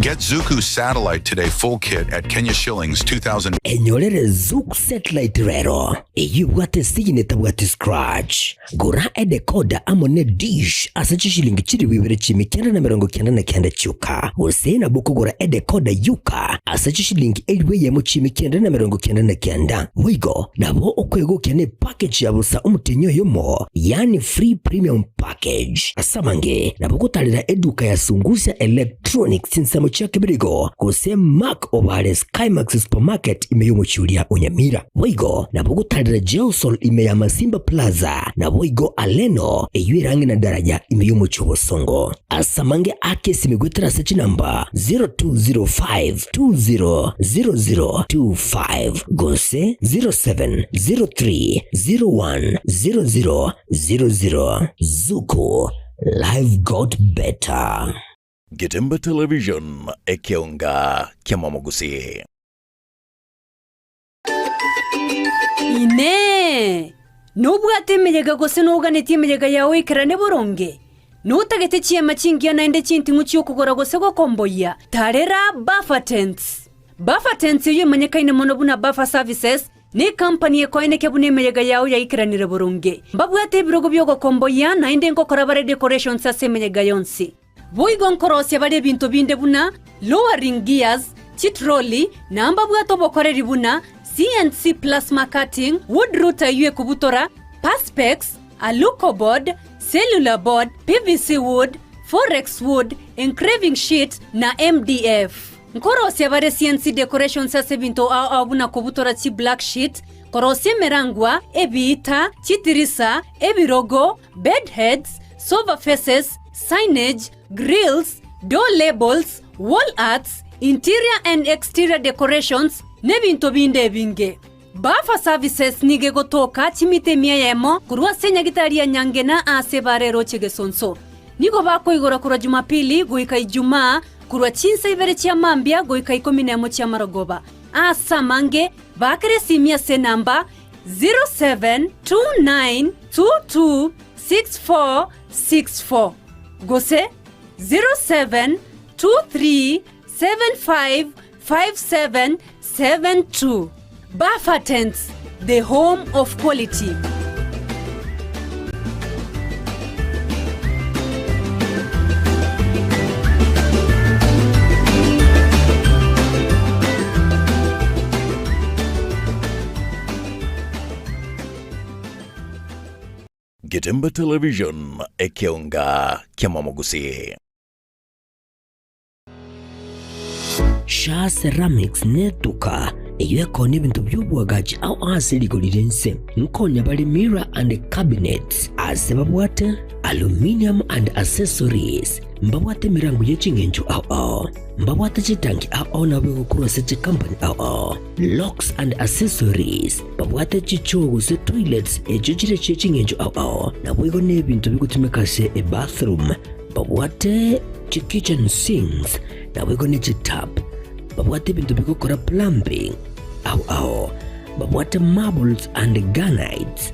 Get Zuku Satellite Today full kit at Kenya shillings 2,000. Enyorere Zuku Satellite rero. Eyubwate sigineta bwate scratch. Gura decoder amone dish asachi shilingi chiri wibere chimi kenda na mirongo kenda na kenda chuka. Usena buku gura decoder yuka asachi shilingi eliwe yemo chimi kenda na mirongo kenda na kenda. Wigo nabo okwego kene package ya busa umutinyo yomo. Yani free premium package. Asamange nabo kutalira eduka ya sungusia electronics sinsamo chake birigo kuse Mark Obare Skymax Supermarket imeyomo chulia Onyamira. Wigo nabo kutalira Gelsol imeya Masimba Plaza na Wigo Aleno eyue rangi na daraja imeyomo Chobosongo. Asamange ake simigwetera sechi namba 0205200025 gose 0703010000. Zuku, life got better. Getembe Television ekeonga kiamamogusi. Ine nubwate mejega gose nuganeti mejega yawe ikarane boronge nutagete chiema chingia naende chinti nguchi okugora gose gokomboya tarera Buffer Tents iyo manyakaine mono buna Buffer Services ni company ekoine kebune mejega yawe ya ikiranire boronge mbabwate birogo byogo komboya naende ngokora bare decorations ase mejega yonsi Boigon korosia bale bintu binde buna lowering gears chitroli namba bwato bokoreri buna CNC plasma cutting wood router yue kubutora perspex aluco board cellular board PVC wood forex wood engraving sheet na MDF nkorosia bale CNC decorations ase bintu au buna kubutora chi black sheet korosia merangwa ebiita chitirisa ebirogo bed heads sofa faces signage grills, door labels, wall arts, interior and exterior decorations, nebinto binde binge. Bafa Services nige gotoka chimite miayemo kurwa senya gitaria nyangena ase barero chegesonso. Nigo bako igora kura Jumapili goika Ijumaa kurwa chinsa ibere chia mambia goika 11 chia marogoba. Asa mange bakere simia se namba 0729226464 gose 0723755772. Bafa Tents, the home of quality. Getemba Television ekionga kiamamogusi. Sha Ceramics netuka eyekoni bintu by'ubwagaji au asiligolinse nkonya bali mirror and cabinets asebabwate aluminium and accessories mbabwate mirango yechingenjo au mbabwate chitangi au na bego kurose chi company au locks and accessories mbabwate chichogo se toilets ejochire chechingenjo au na bego ne bintu bigutumika se e bathroom mbabwate chi kitchen sinks na bego ne chi tap mbabwate bintu bigukora plumbing au babwate marbles and granites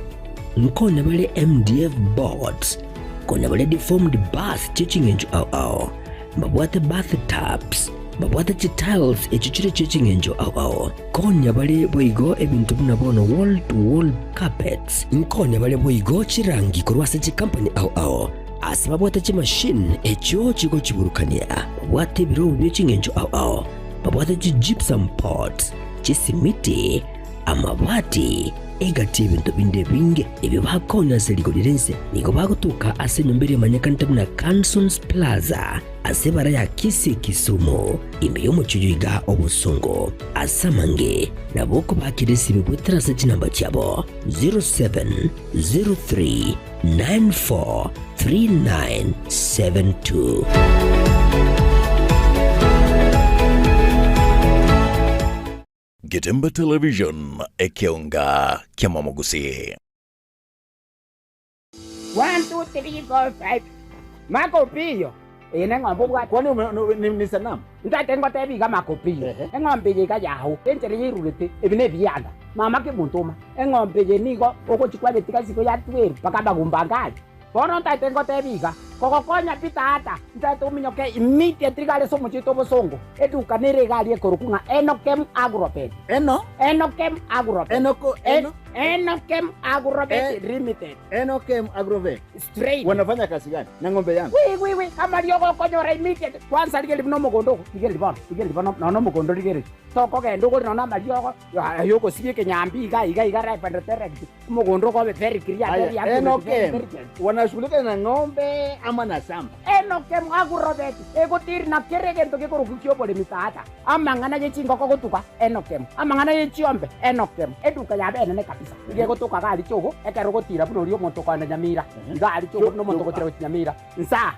nkona bale MDF boards kona bale deformed bath chichingenjo au babwate bathtubs babwate tiles echichire chichingenjo au konya bale boigo ebintu bunabono wall to wall carpets nkona bale boigo chirangi kurwase chi company au asibabwate chi machine echo chiko chiburukania babwate biro byechingenjo au babwate chi gypsum pots chisimiti amabati egati ebintu binde binge ebyo bakonya seligolirense nigo bagutuka ase nyombere manyakantabuna Cansons Plaza ase bara ya Kisi Kisumu imbe yomuchijuiga obusungu asamange naboko bakiresi bibwetera se chinamba cyabo 0703943972. Getemba Television ekionga kiamamogusi. 1 2 3 4 5 makopio ene ngombo bwa kwani ni sanamu ntatengo tebi ga makopio engombe je ga yaho entere yirulete ebine biyanda mama ke muntuma engombe je nigo okochikwa betika siko ya tweri pakaba gumbangani bono ntatengo tebi ga kokokonya pitata ntato minyoke immediately gale somo chito bosongo eduka nere gali ekorukunga Enokem Agrobet Enokem Agrobet Enokem Agrobet Limited. Enokem Agrobet straight wanafanya kazi gani na ng'ombe yangu? We kama lioko konyora immediate kwanza ligeli no mogondo ligeli bono no mogondo ligeli toko gendo ko nona malioko yoko siye nyambi iga right and direct mogondo ko very clear ya Enokem wanashughulika na ng'ombe ama na samba. Enokem Agrobet egotiri na keregento ke korukukyo bole mitata amangana ye chingo ko gotuka Enokem amangana ye chiombe Enokem eduka ya bene ne kabisa ige gotuka gali chogo ekero gotira buno rio monto kwa Nyamira gali chogo no monto gotira Nyamira nsa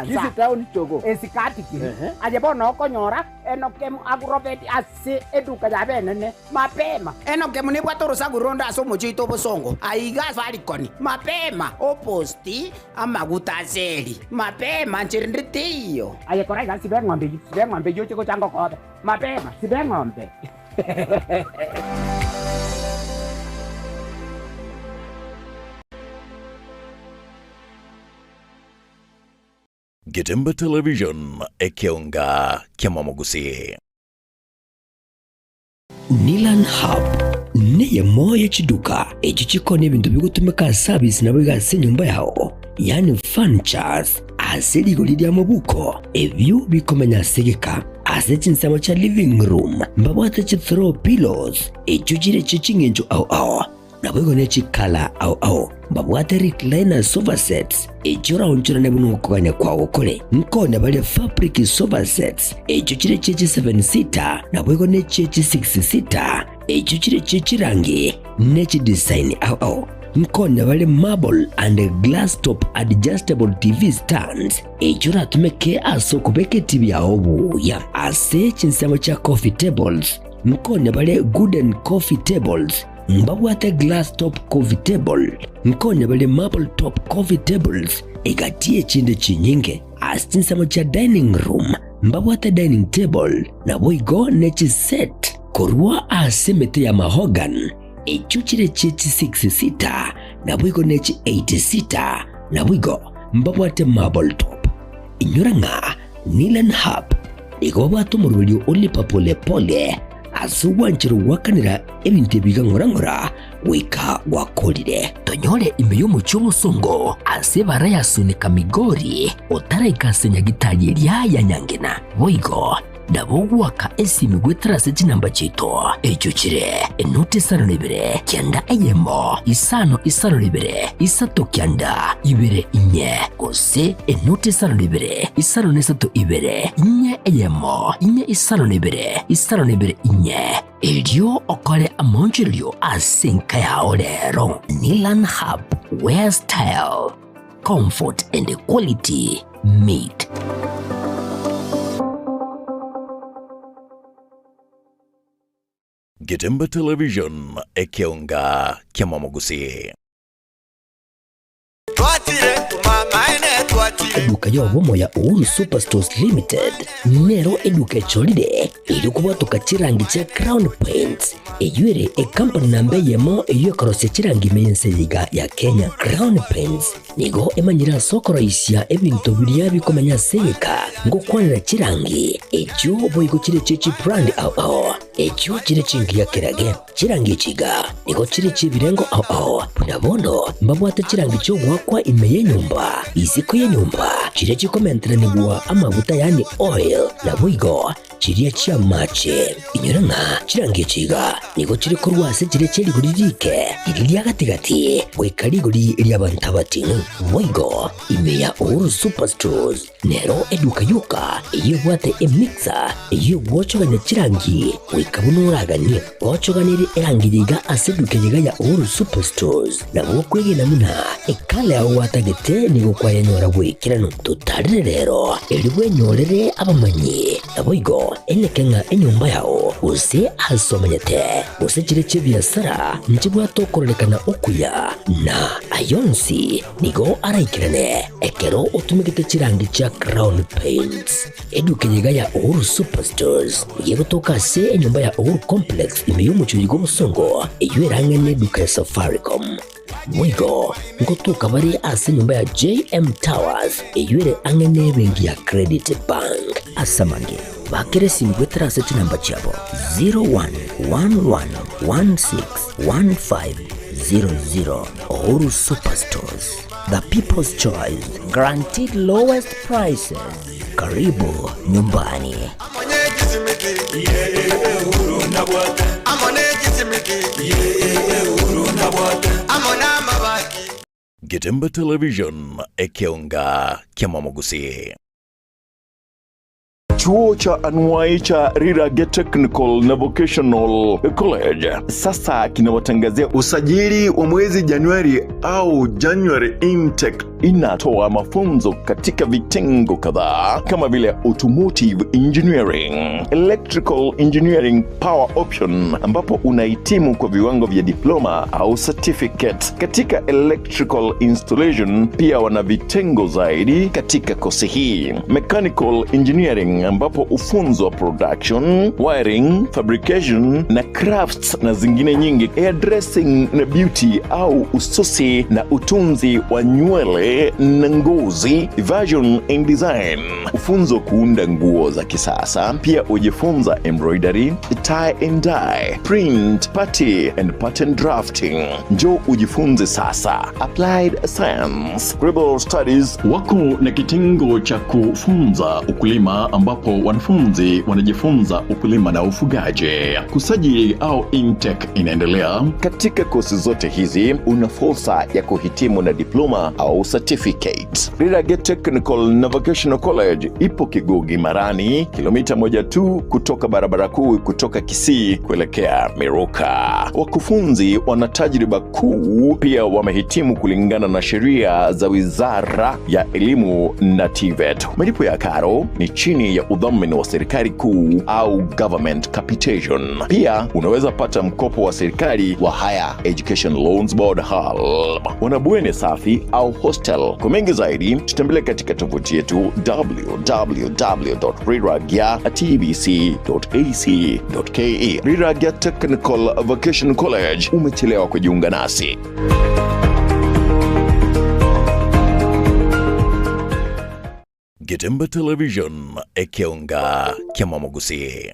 Kisi town chogo esikati ki aje bono konyora Enokem Agrobet ase eduka ya bene ne mapema Enokem ni bwatoro saguronda asomo chito bosongo aiga falikoni mapema oposti amagutazeli mapema nchirinditiyo aye koraiga sibe ng'ombe yo chiko chango kobe mapema sibe ng'ombe. Getemba Television ekionga kiamamogusi. Nilan Hub niye moya chiduka echichikone bintu bigutumika service na biga senyumba yao yani furnitures asili golidia mabuko ebyo bikomenya segeka asechinsamo cha living room mbabwate chi throw pillows echujire chichingenjo au nabwego nechi kala au mbabwate recliner sofa sets echora onchora nebuno kuganya kwawo kole nkone bale fabric sofa sets echujire chechi 7 seater nabwego nechi 6 seater echujire chechi rangi nechi design au nkone bale marble and glass top adjustable TV stands echura tumeke aso kubeke TV ya obu ya ase chinsamo cha coffee tables nkonya bale Gooden Coffee Tables, mbabwate Glass Top Coffee Table, nkonya bale Marble Top Coffee Tables, igatie chinde chinyinge, astinsamo cha dining room, mbabwate dining table, na boigo nechi set, korua asemete ya mahogan, echuchire chechi 6 na boigo nechi 8 na boigo mbabwate Marble Top. Inyuranga Nilan Hub, igobatu murulio olipa pole pole, asuwanchiru wakanira ebintu biga ngorangora wika wakolire. Tonyole imbeyo muchomo songo, asebara yasunika migori, otara ikasenya gitaji ya nyangena. Boigo, Dabogu waka esimi gwetrase chinamba chito. Echuchire, enote sano libere, kianda eyemo, isano libere, isato kianda, ibere inye, kose, enote sano libere, isano nesato ibere, inye eyemo, inye isano libere inye. Elio okole amonjilio asinka ya olero. Nilan Hub, where style, comfort and quality meet. Getemba Television ekionga kiamamogusi. Eduka yobomo ya Uhuru Superstores Limited nero eduka cholide ili kubatuka chirangi cha Crown Paints eyure company nambe yemo eyo karose chirangi meyenseyiga ya Kenya. Crown Paints nigo emanyira soko raisia ebintu biliya bikomanya seka ngo kwanira chirangi echo boigo chire chechi brand ao echo chire chingi ya kirage chirangi chiga nigo chire chibirengo ao punabono mbabwata chirangi cyo gwakwa imeye nyumba iziko ya nyumba chire chikomentera nibwa amavuta yani oil na boigo chiriya chia mache inyuranga chirangi chiga nigo chire korwase chire cheri guririke iriya gatigati wekari guri iriya bantabati boigo imeya Uhuru Superstores nero eduka yuka iyo bwate emixer iyo gwochoganya chirangi wikabunuragani gwochoganiri erangiriga aseduke yiga ya Uhuru Superstores na gwokwege namuna ekale aho watagete nigo kwayanyora wikirano tutarire rero eribwe nyorere abamanyi na boigo enekenga enyumba yao use asomanyete use chire chibiasara nchibwa tokorelekana okuya na ayonsi nigo araikirane ekero utumikite chirangi cha Crown Paints eduke yiga ya Uhuru Superstores yego tokase enyumba ya Uhuru Complex imeyumucho yigo musongo eyuerangene duka ya Safaricom. Mwigo, ngotuka bari ase nyumba ya JM Towers eyuere angene bengi ya Credit Bank. Asamange, bakere simgwetera seti namba chabo 0111161500. Uhuru Superstores, the people's choice, guaranteed lowest prices. Karibu nyumbani. Getemba Television ekionga kiamamogusi. Chuo cha anuwai cha Rirage Technical na Vocational College sasa kinawatangazia usajili wa mwezi Januari au January intake. Inatoa mafunzo katika vitengo kadhaa kama vile automotive engineering, electrical engineering power option ambapo unahitimu kwa viwango vya diploma au certificate. Katika electrical installation pia wana vitengo zaidi katika kosi hii. Mechanical engineering ambapo ufunzo wa production, wiring, fabrication na crafts na zingine nyingi. Hairdressing na beauty au ususi na utunzi wa nywele na ngozi, fashion and design. Ufunzo kuunda nguo za kisasa. Pia ujifunza embroidery, tie and dye, print, party and pattern drafting. Njoo ujifunze sasa. Applied Science, Global Studies wako na kitengo cha kufunza ukulima ambapo wanafunzi wanajifunza ukulima na ufugaji. Kusajili au intake inaendelea. Katika kosi zote hizi una fursa ya kuhitimu na diploma au certificate. Rirage Technical na Vocational College ipo Kigugi Marani, kilomita 1 tu kutoka barabara kuu kutoka Kisii kuelekea Miruka. Wakufunzi wana tajriba kuu, pia wamehitimu kulingana na sheria za Wizara ya Elimu na TVET. Malipo ya karo ni chini ya udhamini wa serikali kuu au government capitation. Pia unaweza pata mkopo wa serikali wa Higher Education Loans Board HALB. Wana bweni safi au hostel. Kwa mengi zaidi tutembelee katika tovuti yetu www.riragya.tbc.ac.ke. Riragya Technical Vocational College, umechelewa kujiunga nasi. Getemba Television ekionga kia Mwamogusi.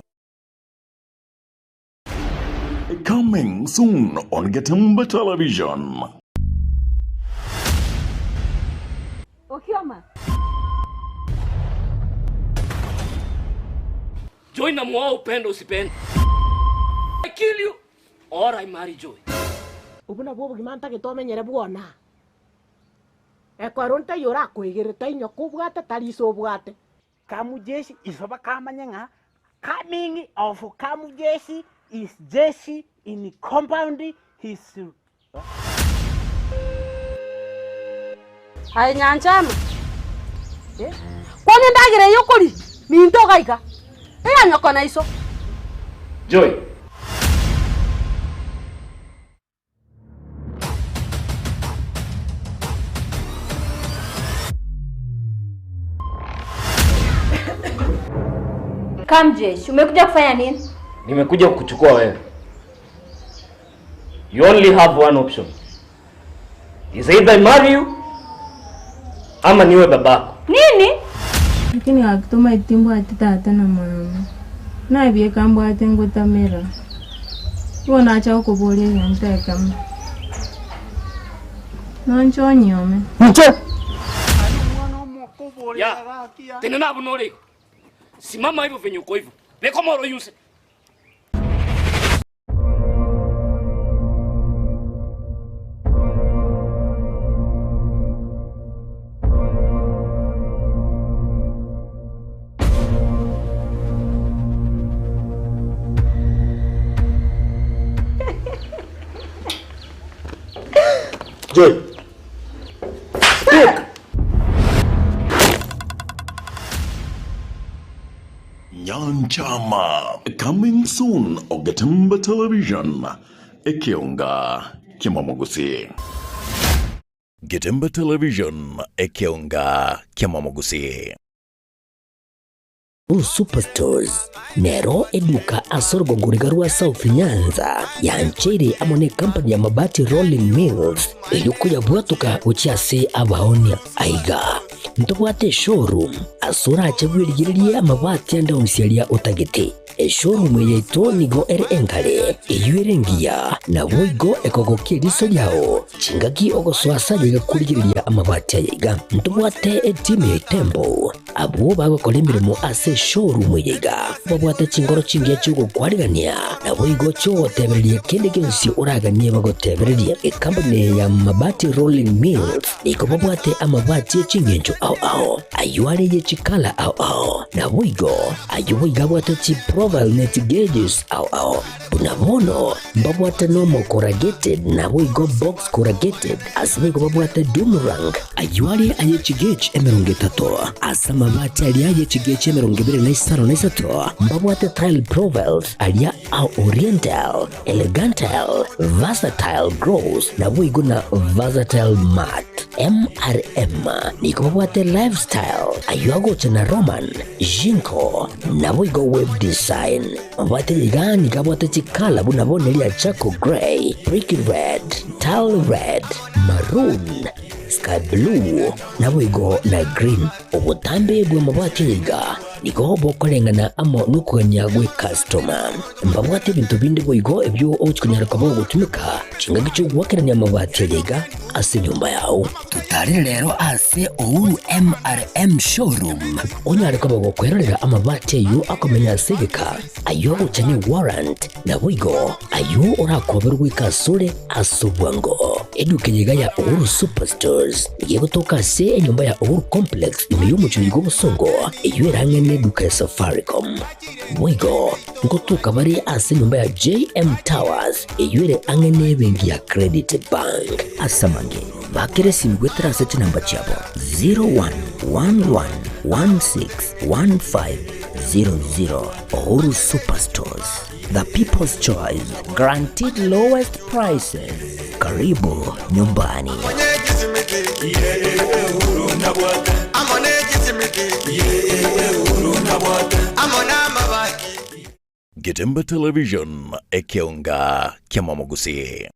Coming soon on Getemba Television. Okioma. Joy na mwa upendo usipende. I kill you or I marry Joy. Ubuna bobo gimanta ke to menyere buona. Ekoronta yora kwigirita inyo kubwata taliso bwate. Kamujeshi isoba kamanyenga. Coming of Kamujeshi is Jeshi in compound his. Hai nyanchama. Kwani ndagire yokuri minto gaika. Ega nyoko na iso. Joy. Kamjeshi, umekuja kufanya nini? Nimekuja kukuchukua wewe. You only have one option. Is either I marry you ama niwe babako. Nini? Lakini akituma itimbo atita na mwanaume. Na ibie kambo atengo tamera. Wona acha ukubole yanta kama. Noncho nyome. Ncho. Ya. Tena na bunore. Simama hivyo venye uko hivyo. Beko moro yuse. Joy. Speak. Nyanchama coming soon on Getemba Television ekionga kia Mwamogusi. Getemba Television ekionga kia Mwamogusi. Superstores Nero eduka asorgo ngurigarua South Nyanza yanchiri amone company ya mabati Rolling Mills ilikuya bwatuka uchiase abaonia aiga ntobwate showroom asura achagwirigiririe amabati ande umsialia utagiti showroom yeito nigo ere engale iyuerengia na woigo ekogokie riso yao chingaki ogoswasa yiga kurigiriria amabati aiga ntobwate team ya Tembo abo bagokora imirimo ase showroom yiga babwate chingoro chingia chugo kwarigania na woigo cho tebererie kende gensi uraganie bagotebererie company ya mabati Rolling Mills niko babwate amabati chingencho ao ayuare ye chikala ao na woigo ayuiga bwate chi profile net gauges ao unabono babwate normal corrugated na woigo box corrugated asimigo babwate Dumarang ayuare aye chigage emerongetato asama mabati alia aye chigage emerongibire na isaro na isato babwate tile profiles alia au oriental elegantal versatile gross na woigo na versatile mat MRM niko babwate lifestyle ayuago chana Roman Jinko na woigo web design babwate yigani kabwate chikala bunabonelia chako gray brick red tile red maroon sky blue na woigo na green ubutambe bwa mabati yiga niko bokorengana amo nukuganya gwe customer mbabwate bintu bindi boigo ebyo okunyara kabo gutumika kinga gicu gwakeranya mabati yiga ase nyumba yao tutari rero ase Uhuru MRM showroom onyara kabo gukwerera amabati yu akomenya segeka ayo uchane warrant na boigo ayo urakoberwa ikasure asubwango edukenyiga ya Uhuru Superstores yego toka se nyumba ya Uhuru Complex imeyumucho yigo busongo iyo erangene duka ya Safaricom boigo ngotuka bari ase nyumba ya JM Towers iyo ere angene bengi ya Credit Bank asamange bakere simgwetera seti namba chabo 0111161500 Uhuru Superstores, the people's choice, guaranteed lowest prices. Karibu nyumbani. Getembe Television ekeunga kia Mwamogusi.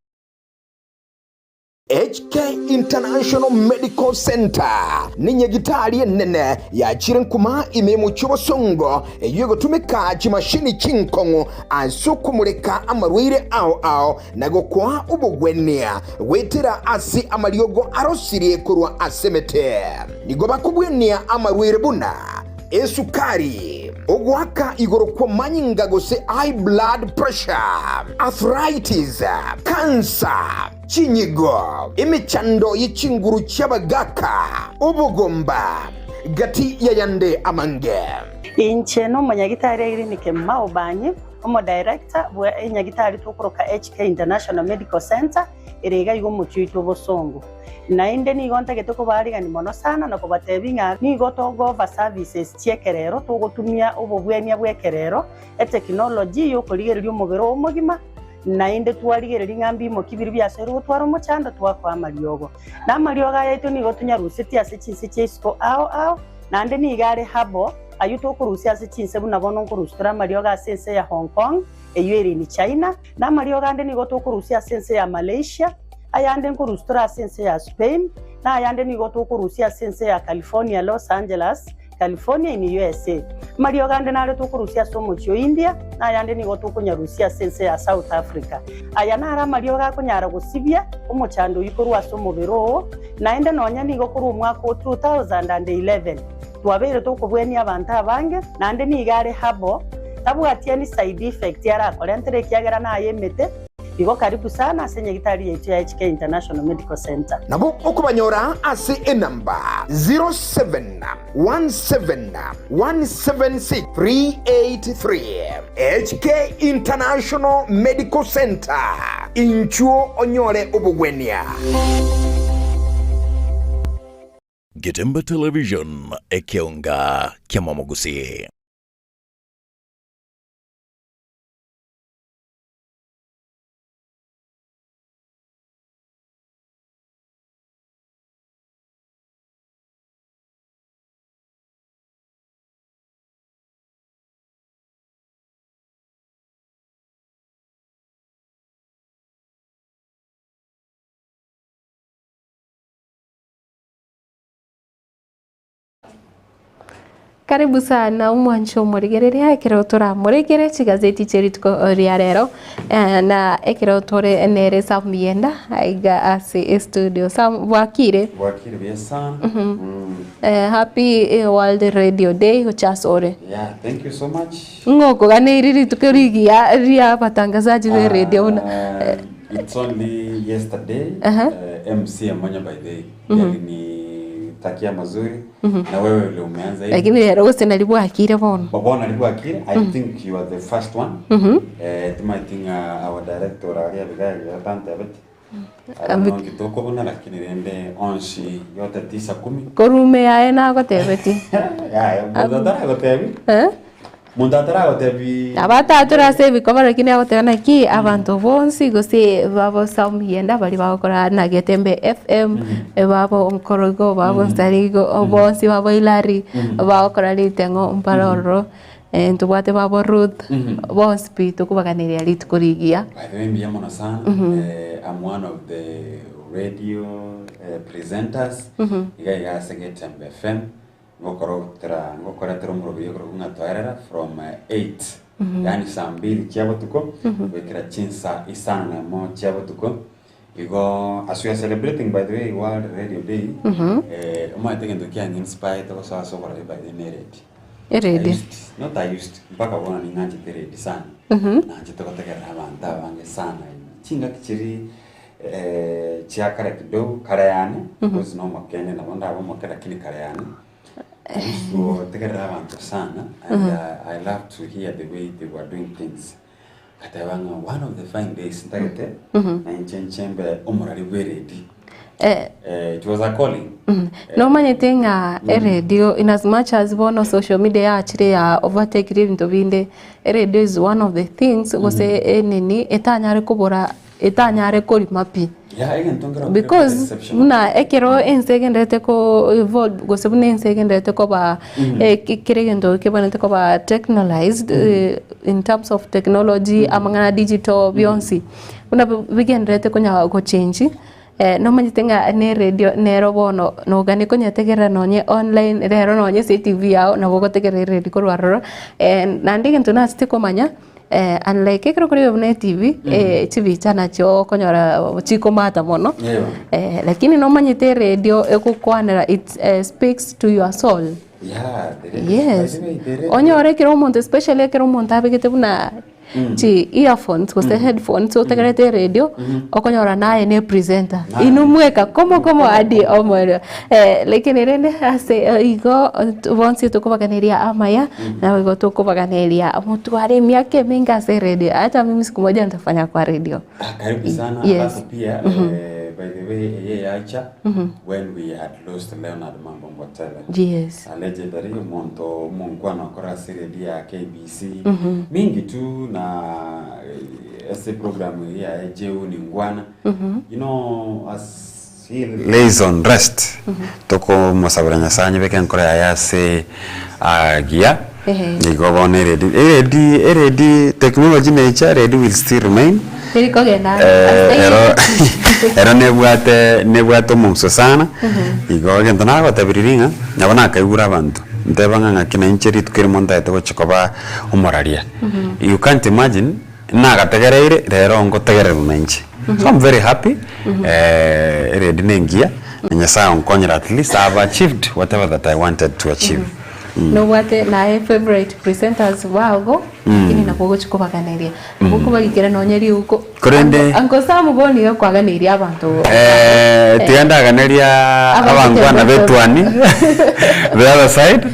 HK International Medical Center ni nyegitari nene ya chirenkuma imemu chobosongo yugo tumika chimashini chinkongo ansukumuleka amarwire ao nago kwa ubugwenia wetera asi amariogo arosirie kurwa asemete nigo bakubwenia amarwire buna esukari ogwaka igoro kwa manyinga gose high blood pressure arthritis cancer chinyigo imichando yichinguru cyabagaka ubugomba gati ya yande amange inche no manyagitari clinic maubanye omo director bwa enyagitari tukoroka HK International Medical Center erega igo muchito bosongo nainde ni gonta getoko bariga ni mono sana na kubatebinga ni gotogo va services chiekerero tugotumia ububwenia bwekerero technology yo kurigererio mubero omugima nainde twarigereria ngambi mo kibiri byasero gutwara umucanda twakwa amariogo na amariogo yaito ni gotunya rusiti ase chinse chesko ao nande ni gare habo ayuto kurusia ase chinse buna bono kurustura amariogo ase ya Hong Kong eyeri ni China na amariogo ande ni goto kurusia ase ya Malaysia ayande kurustura sense ya Spain na ayande ni goto kurusia sense ya California Los Angeles California in USA Mario gande na leto kurusia somo chyo India na ayande ni goto kunyarusia sense ya South Africa ayana ara Mario ga kunyara gusibia umuchando yikorwa somo bero na ende nonya ni gokuru mwaka 2011 twabere to kubweni abantu abange na ande ni gare habo tabwatia ni side effect yara kolentere kyagera na ayemete Igo karibu sana asenye gitari yetu ya HK International Medical Center. Nabo okubanyora ase enamba 0717617383 HK International Medical Center inchuo onyole ubugwenia. Getembe Television ekeunga kia Mwamogusi. Karibu sana umwancho murigereria ekero turamurigere chigazeti cheritko ria rero na ekero tore nere Samienda aiga ase studio Sam wakire besa. Happy World Radio Day uchasore. Yeah, thank you so much. Ngoko gane iriri tukerigia ria batangazaji wa radio it's only yesterday MC Amanya by day ni takia mazuri na wewe ule umeanza hivi lakini leo wote nalibwa akire bono baba nalibwa akire I think you are the first one I think our director aria bigali atante abeti kitoko bona lakini rende onshi yote 9-10 korume yae na gotebeti mundadara gotebi mundadara gotebi abatatu sevi kobara kine agotebana ki abantu bonsi gose babo Samienda bali bakora na Getembe FM babo onkorogo babo Starigo bonsi babo Ilari bakora litengo mparoro ntubate babo Ruth bonsi tukubaganiria litukurigia baadhi mona sana I'm one of the radio presenters iga Getembe FM ngokora tero murobiyo koro ngatwarera from 8 yani saa 2 chiabo tuko wekera chinsa isana na mo chiabo tuko igo as we are celebrating by the way World Radio Day I think ndo kia inspire to so by the narrative not I used mpaka wana ni nganje teredi sana nanje to kutegera abantu bange sana chinga kichiri chiakara kidogo karayane because no makene na banda abo makara kini karayane so tegera abantu sana and I love to hear the way they were doing things katawanga one of the fine days ntagete na inchembe omorali weredi it was a calling no many thing radio in as much as one social media actually overtake ibintu binde radio is one of the things gose enini etanyare kubora etanyare kuri mapi because muna ekero ensegendete ko evolve gose bune ensegendete ko ba kiregendo kebanete ko ba technologized in terms of technology amangana digital beyonce muna bigendete ko nya go change no manyitenga ne radio nero bono no gani ko nyategera nonye online rero nonye CTV yao na bogo tegera radio ko rwaro nandi ngento na stiko manya unlike kero kuri bone TV TV chana cho konyora chiko mata mono lakini no manyite radio ekukwanera it speaks to your soul yes onyore kero monte especially kero monta bigete buna chi earphones was the headphones so tegerete radio okonyora naye ne presenter inumweka como adi omoro lakini rende ase igo bonsi tukubaganiria amaya na igo tukubaganiria mtu are miaka mingi ase radio hata mimi siku moja nitafanya kwa radio karibu sana alafu pia by the way Acha when we had lost Leonard Mambo Mbotele yes legendary monto mungwana kora radio ya KBC mingi tu na ese program ya Jeu ni ngwana you know as he lays on rest toko mosabranya sanye beken kora ya se agia nigo bone ready technology nature ready will still remain era nebwate mumso sana igo gento nago tabiriringa nabona kaigura abantu ndebanga ngakina incheri tukiri monta etego chikoba umoraria you can't imagine naga tegereire rero ngo tegerera menchi so I'm very happy ready nengia nyasa onkonyera at least I have achieved whatever that I wanted to achieve no wate na favorite presenters wago ini na pogo chikubaganiria buko bagikera nonyeri uko kurende anko samu boni yo kwaganiria abantu tienda ganiria abangwana betwani the other side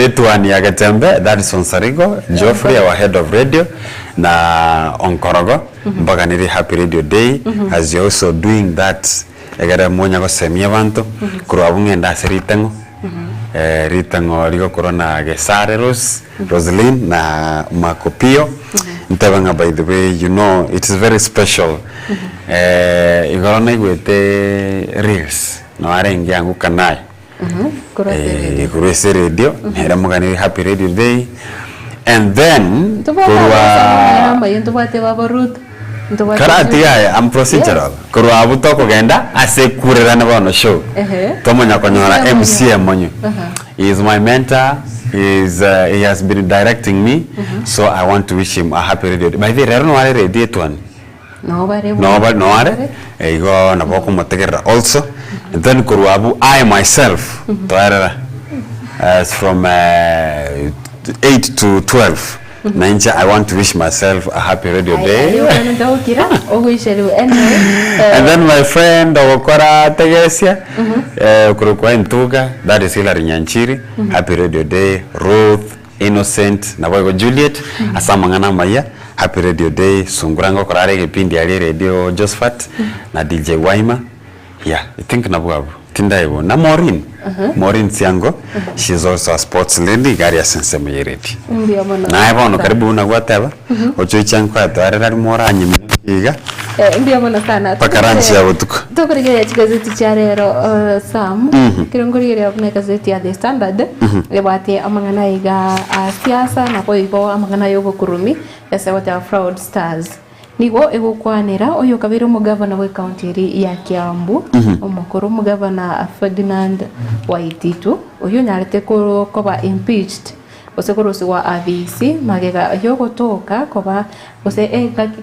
etwani agatembe that is on Sarigo Geoffrey our head of radio na onkorogo baganiri happy radio day as you also doing that egara monya go semia abantu kurwabunge ndasiritengo ritango ligo corona gesare Roslyn na Makopio ntebanga by the way you know it is very special igorona igwete reels no arengi yangu kanai kurese radio era mugani happy radio day and then kurwa mayentubate babarut karati ya am procedural kurwa buto kugenda asekurera na bano show tomonya konyora MC monyo he is my mentor he has been directing me so I want to wish him a happy radio by the way no are ready to one no are ego na boko motegera also and then kurwa I myself toera as from 8 to 12 Ninja, I want to wish myself a happy radio day. And then my friend Okora Tegesia, Kurukwa Ntuga, that is Hilary Nyanchiri, happy radio day. Ruth, Innocent, Nawago Juliet, Asamangana Maya, happy radio day. Sungurango Korare Pindi Radio Josephat, na DJ Waima. Yeah, I think Nabuabu. Tindaibo na Maureen Siango she is also a sports lady Garia Senseme Yereti na ebo no karibu na whatever ocho chanko atwara mora anyimi iga ndio mona sana pakaranchi ya butuko tokorigere chigazeti charero Sam kirongorire abune gazeti ya The Standard ebate amangana iga siasa na koibo amangana yogo kurumi yase wata fraud stars nigo egukwanira oyo kabiro mugavana we county ya Kiambu omukuru mugavana Ferdinand Waititu uyu nyarete koba impeached ose kurusiwa abisi magega yogotoka koba ose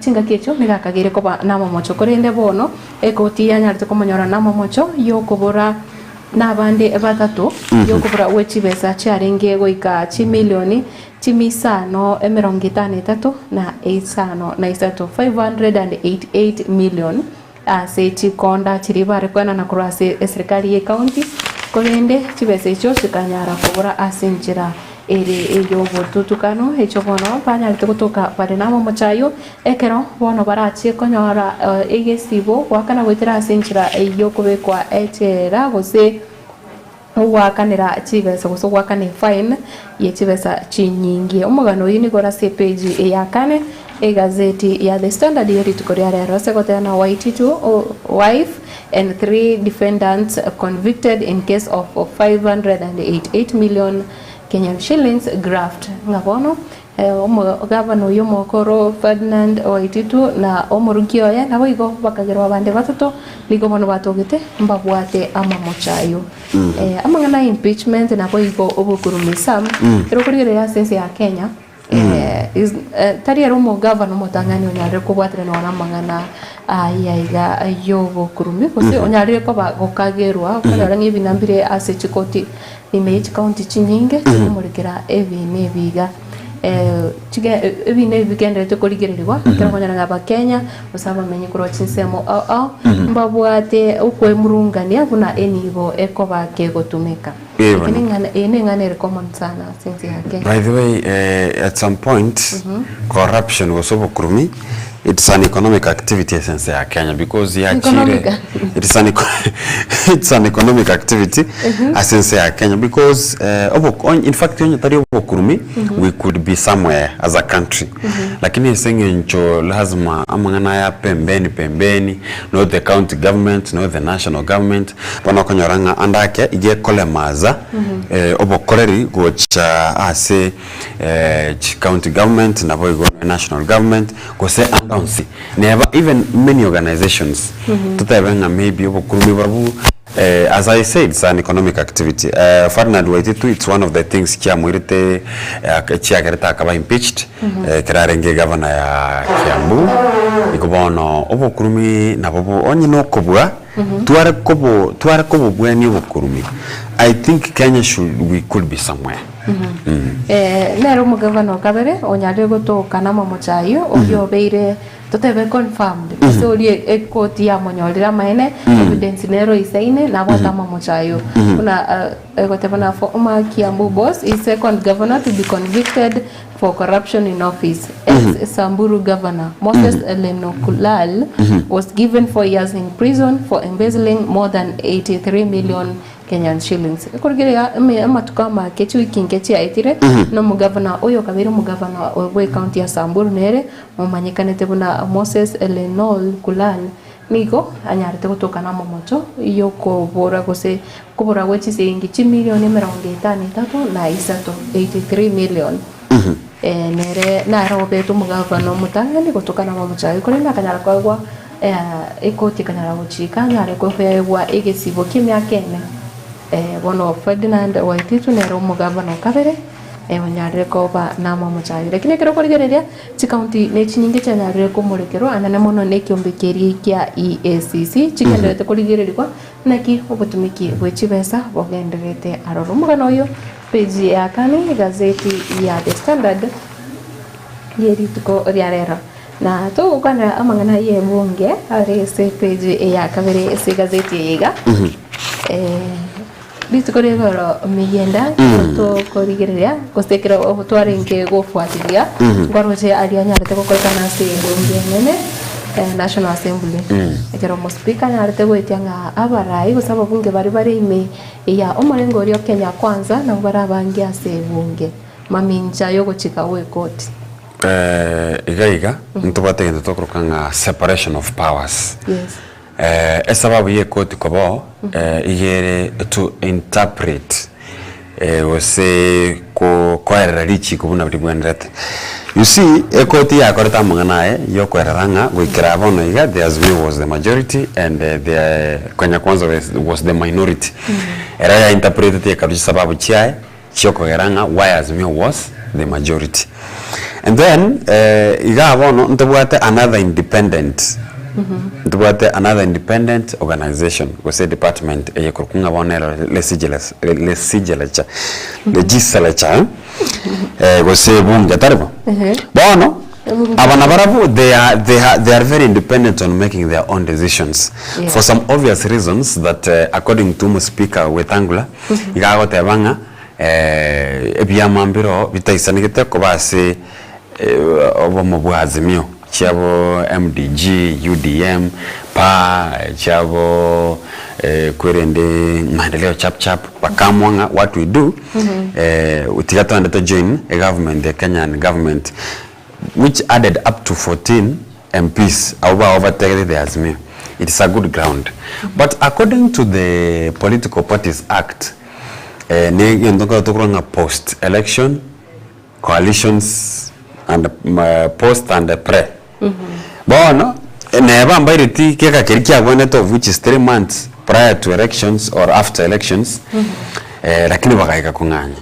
chinga kecho migakagire koba namo mocho korende bono ekoti yanyarete komonyora namo mocho yokobora n'abandi batatu yokobora wechibesa charenge goika chimilioni chimisano 53 na 588 million ase chikonda chiribare kwena na kurase serikali ye county korende chibesa icho chikanyara kobora asinjira ere eyo botutukano echo bono banyarite gutuka bare namo mochayo ekero bono barachie konyora egesibo wakana gwitira asinjira eyo kubekwa echera gose wakanira chibesa gose wakane fine ye chibesa chinyingi omugano uyu ni gora se page ya kane egazeti ya The Standard yeri tukoria rero sekotena Waititu wife and 3 defendants convicted in case of 588 million Kenyan shillings graft ngabono gavana uyu mokoro Ferdinand Waititu na omurugio ya nabo igo bakagirwa bande batatu ligo bono batogete mbabwate ama mochayo amangana impeachment nabo igo obukurumisa ero kurire ya sense ya Kenya tari ero mo gavana motangani onyare kubwatira no namangana yaiga yobo kurumi kose onyare ko bagokagerwa kana ngibi nambire ase chikoti image county chinyinge chimurekera ebi nebiga ebine bigende tukorigererwa turabona ngaba Kenya usaba menye kuro chinsemo mbabwate ukwe murungania buna enibo ekoba kegotumeka ngane recommend sana since ya Kenya. By the way, at some point corruption was over kurumi. It's an economic activity since ya Kenya because ya chire it's an economic activity since ya Kenya because in fact when tari okurumi we could be somewhere as a country lakini senge ncho lazima amangana ya pembeni not the county government not the national government bana konyoranga andake ije kolemaza obokoreri gocha ase county government na boy national government gose never even many organizations tutabenga maybe obukurumi babu as I said it's an economic activity Ferdinand Waititu it's one of the things kia mwirite kia kereta akaba impeached kirarenge governor ya Kiambu ikobono obukurumi na babu onye no kobwa tuare kobo bweni obukurumi I think Kenya we could be somewhere nero mugavana kabere onyare gotoka na mochayo oyo beire totebe confirmed so lie ekoti ya monyorira maene evidence nero isaine na bota mochayo kuna gotebana former Kiambu boss is second governor to be convicted for corruption in office. Samburu governor Moses Lenokulal was given 4 years in prison for embezzling more than 83 million Kenyan shillings. Kurigera amatukama kechu ikingechi aitire no mugavana oyo kabiri mugavana we county ya Samburu nere mumanyikanete buna Moses Lenokulal niko anyarite gutoka na momocho iyo kobora gose kobora wechi sengi chimilioni 53 na isato 83 million nere na robeto mugavana mutangani gutoka na momocho kuri na kanyara kwa ekoti kanyara guchika nyare ko fewa egesibo kimya kene bono Ferdinand Waititu nero mugavana kabere onyare ko ba namo mochayo lakini kero kurigereria chi county ne chinyinge chanare ko murekero anane mono ne kiombekeri kya EACC chikenderete kurigererirwa naki obutumiki bwechibesa bogenderete aroro mugano yo page ya kane gazeti ya The Standard yeri tuko riarera na to ukana amangana ye bunge are se page ya kabere se gazeti yiga Bitukorero miyenda to korigereria kosekera otwarenge gofuatilia ngwaroje ali anyarete kokorana se ngene National Assembly ekero mo speaker nyarete gwetianga abarai gusaba bunge bari ime ya omarengo rio Kenya kwanza na barabangia se bunge maminja yo gochika we court igaiga ntubate ngento tokrokanga separation of powers yes sababu ye koti kobo igere to interpret wose ko kwara richi kubuna bwendete You see, ekoti ya koreta manganae yoko eranga gwikira bono iga the Azimio was the majority and the Kenya Kwanza was the minority. Era ya interpreted ya kabisa sababu chiae choko eranga why Azimio was the majority. And then iga bono ntabuate another independent another independent organization was a department kurkunga bonero legislature was a bunga tarbo bono abana barabu they are very independent on making their own decisions for some obvious reasons that according to Speaker Wetangula igago tebanga ebyamambiro bitaisanigite ko base obomo bwa Azimio chabo MDG UDM pa chabo kwerende maendeleo chap pakamwanga what we do utigato and to join a government, the Kenyan government, which added up to 14 MPs overtaken the Azimio. It is a good ground, but according to the Political Parties Act, post election coalitions and post and pre. Bono never mbairiti keka kirikia gweneto which is 3 months prior to elections or after elections. Lakini wakaika kunganya.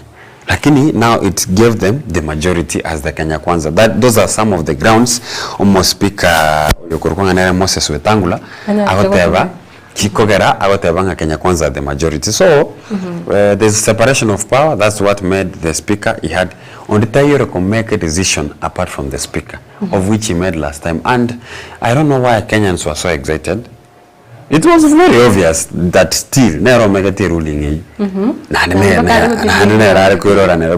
Lakini now it gave them the majority as the Kenya Kwanza. Those are some of the grounds. Almost Speaker yokurukanga Moses Wetangula agoteba kikogera agotebanga Kenya Kwanza the majority. So there's separation of power. That's what made the Speaker. He had only Tayo can make a decision apart from the Speaker, of which he made last time. And I don't know why Kenyans were so excited. It was very obvious that still Nero Megati ruling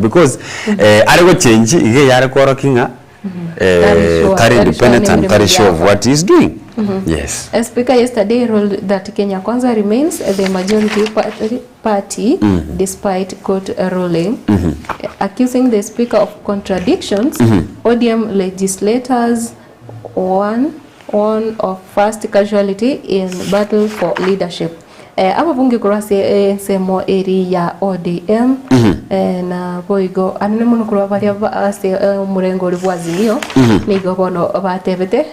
because I will change Kinga Tari independent and Tari sure of what he's doing. Yes. A Speaker yesterday ruled that Kenya Kwanza remains the majority party despite court ruling, accusing the Speaker of contradictions. ODM legislators one of first casualty in battle for leadership. Ababunge kurase semo eri ya ODM na boigo anene muno kurwa bari ase murengo ri Azimio nigo bono batebete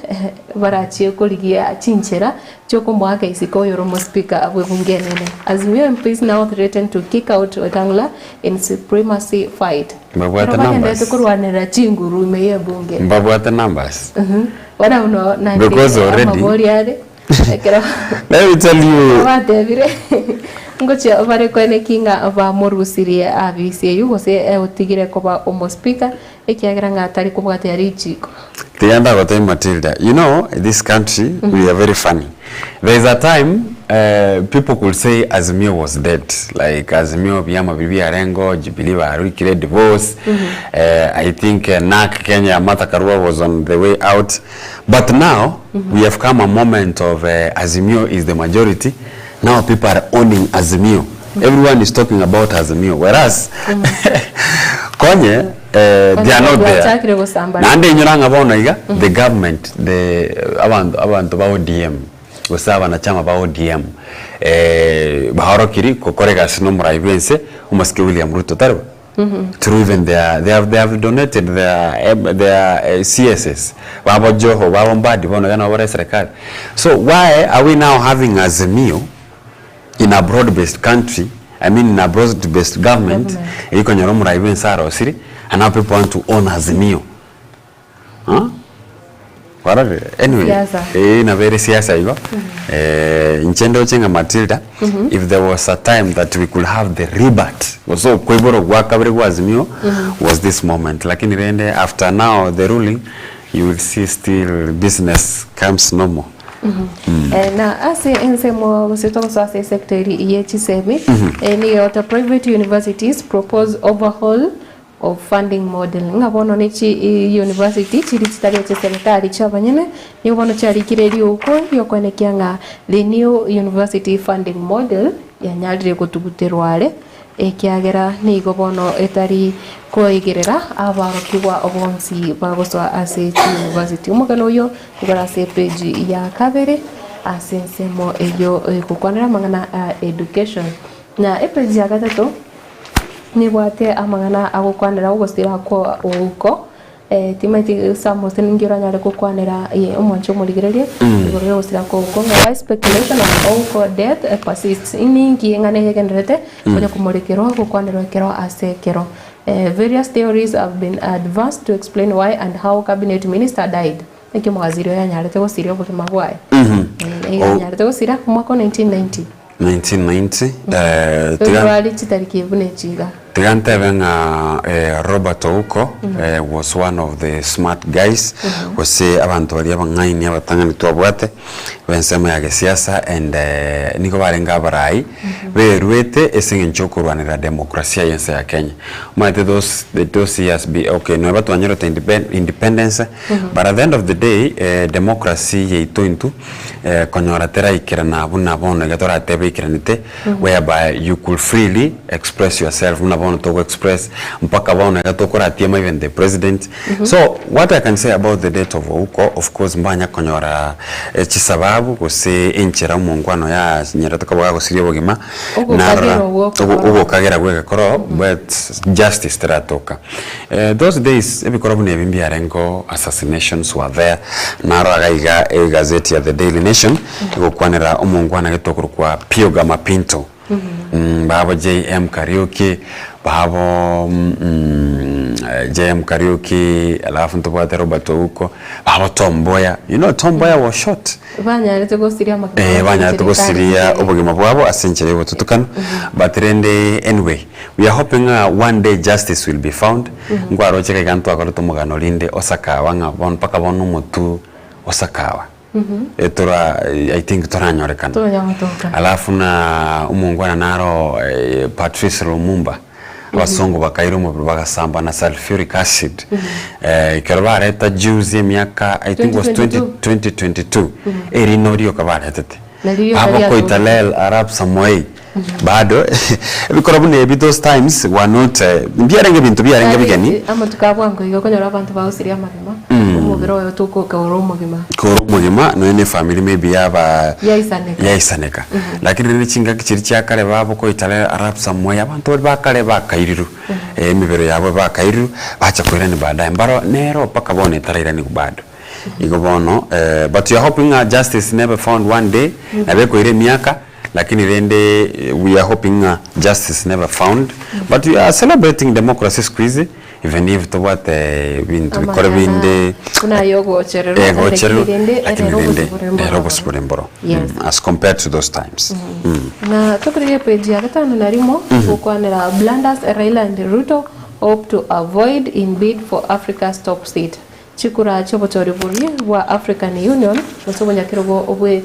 barachie kurigia chinchera choko mwaka isiko yoro Speaker abunge nene. Azimio MPs now threatened to kick out Wetangula in supremacy fight. Mbabwata numbers. Kurwanira chinguru imeye bunge. Mbabwata numbers. Wana uno na because already let me tell you ngocha bare kwene kinga ba morusirie abisi yugo se utigire koba omo Speaker ekiagira ngatari kubwate yari chiko Tianda gote Matilda. You know, this country we are very funny. There is a time people could say Azimio was dead, like Azimio Biyama Bibi Arengo, Jubilee Arikire divorce. I think NAK Kenya Martha Karua was on the way out, but now we have come a moment of Azimio is the majority. Now people are owning Azimio. Everyone is talking about Azimio, whereas Konye they are not there. Nande inyuranga bono iga the government, the abantu ba ODM gusaba na chama ba ODM bahorokiri kokorega sinomura ibense umaske William Ruto tarwa through even they have donated their CSS babo joho babo mbadi bono yana wara serikali. So why are we now having Azimio in a broad-based country, I mean in a broad-based government, iko nyoromura ibense arosiri, and now people want to own Azimio? Huh? Anyway, in a very siasa hiyo nchendo chenga Matilda, if there was a time that we could have the rebirth, so kweboro gwakabere kwa Azimio was this moment. Lakini rende after now the ruling, you will see still business comes normal. Na ase ensemo usitoka sasa secretary yechiseme ni ota private universities propose overhaul of funding model ngabono nichi university chiri chitari cha serikali chabanyene nibono chari kireri uko yokonekianga the new university funding model yanyarire kutubuterware ekiagera nigo bono etari koigerera abarokigwa obonsi bagoswa ase university umugano yo kugara se page ya kabere asensemo eyo kukwanira mangana education na page ya gatatu ni bwate amangana agukwanira ugostira ko uko timaiti Samuel ningira nyare kukwanira omwancho murigererie igoro gusira ko why speculation of uncle death persists iningi ngane yegenderete kuja kumurikirwa gukwanirwa kero ase kero. Various theories have been advanced to explain why and how cabinet minister died. Eki mwaziri ya nyarete gosiria bugima bwaye. Nyarete gosira mwaka 1990. February chitariki ebune chiga. Tigantebenga Robert Ouko was one of the smart guys. Wase abantu bali abangaini abatangani twabwate bensema ya siasa and niko barenga barai berwete esinge nchokurwanira demokrasia yense ya Kenya. Mate those years be okay no batwanyero ta independence but at the end of the day democracy yeito into konyora tera ikira na buna bono gatora tebe ikiranite whereby you could freely express yourself bono to express mpaka baona gatokora tiema even the president. So what I can say about the death of Ouko, of course mbanya konyora chisababu kose enchera mungwano ya nyera tokabaga gosiria bogima na ugo kagera gwega koro but justice teratoka. Those days ebikoro bune bimbi arengo assassinations were there naraga iga gazeti ya The Daily Nation igokwanira omungwana getokuru kwa Pioga Mapinto. Babo JM Kariuki, babo JM Kariuki, alafu ntubwate Robert Ouko, babo Tom Mboya. You know Tom Mboya was shot. Banyarete gosiria makuru. Banyarete gosiria obugima bwabo asenchere botutukana. But anyway, we are hoping one day justice will be found. Ngwaro cheke kantu akoroto mugano linde Osakawa ngabon paka bonu mutu Osakawa. I think toranyorekana alafu na umungwana naro Patrice Lumumba abasongo bakairumo bagasamba na sulfuric acid ikarbareta juice miaka I think was 2022 erinoriyo kabaretete abo ko Italel Arab Samoei bado bikora bune those times were not biarenge bintu biarenge bigeni ama tukabwango iyo konyora abantu bawusiria magima umubiro yo tuko koro mugima no ene family maybe yaba yaisaneka lakini ni chinga kiciri cyakare babo ko Italel Arab Samoei abantu bakare bakairiru emibero yabo bakairiru bacha kwirani baadaye mbaro nero paka bone tarira ni bado igobono but you are hoping justice never found one day nabeko ile miaka lakini rende we are hoping justice never found but we are celebrating democracy squeeze even if to what bintu bikora binde kuna yogo cherero as compared to those times na tokriye page ya gatano na rimo ukwanira Blanders Raila and Ruto hope to avoid in bid for Africa's top seat chikura chobotori buri wa African Union musobonya kirogo obwe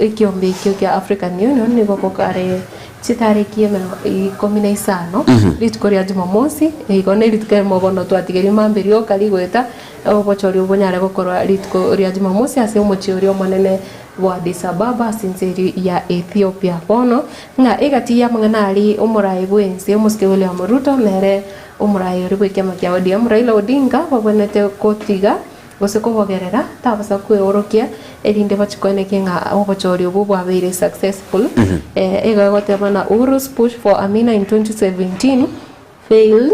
ikiombe kyo African Union nigo kokare chitariki ya 15 litkoria Jumamosi igone litkere mogono twatigeri mambirio kali gweta obochori obonyare gokorwa litkoria Jumamosi ase omochori omonene wa Addis Ababa sinseri ya Ethiopia bono nga igati ya mwanari omurai bwense omuske William Ruto mere omurai uri bwekya makya ODM Raila Odinga babonete kotiga goseko bogerera tabasa kworokia erinde bachikone kinga obochori obo bwabeire successful ega gotebana Uru's push for Amina in 2017 failed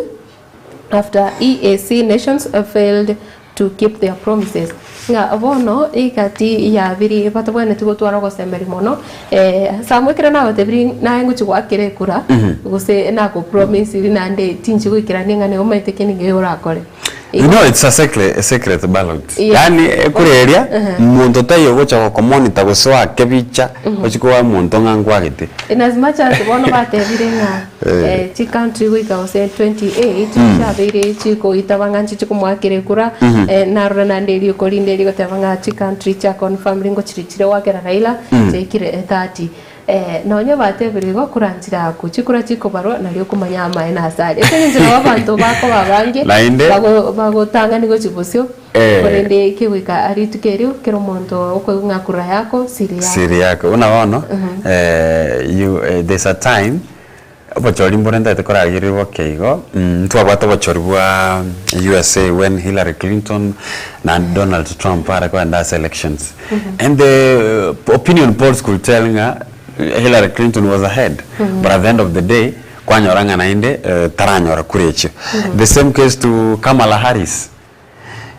after EAC nations failed to keep their promises nga bono ikati ya biri batabone tugotwara gosemberi mono samwekira na batebiri na nguchi gwakire kura gose na ko promise nande tinchi gwikira ninga ne omaite kinige urakore. You know, it's a secret ballot. Yani kureria muntu tayo gocha ko monitor goswa kebicha ochikuwa muntu ngangwa gite. In as much as bono batebiri nga chi country wika ose 28 chabere chiko itabanganchi chikumwakire kura na Ronaldo rio kolinde rio tabanga chi country cha confirm ringo chirichire wakera Raila chekire 30 nonyo batebiri go kuranjira ku chikura chiko baro na rio kumanya amae na asali ese njira wabantu bako babange bago tanga nigo chibusyo korende kiwika aritukerio kero monto okwe ngakura yako siri yako unaona there's a time obochori mborenda tekora yiriwo keigo twabata obochori bwa USA when Hillary Clinton and Donald Trump are going to elections and the opinion polls could tell Hillary Clinton was ahead but at the end of the day kwanyoranga nainde taranyora kurecho the same case to Kamala Harris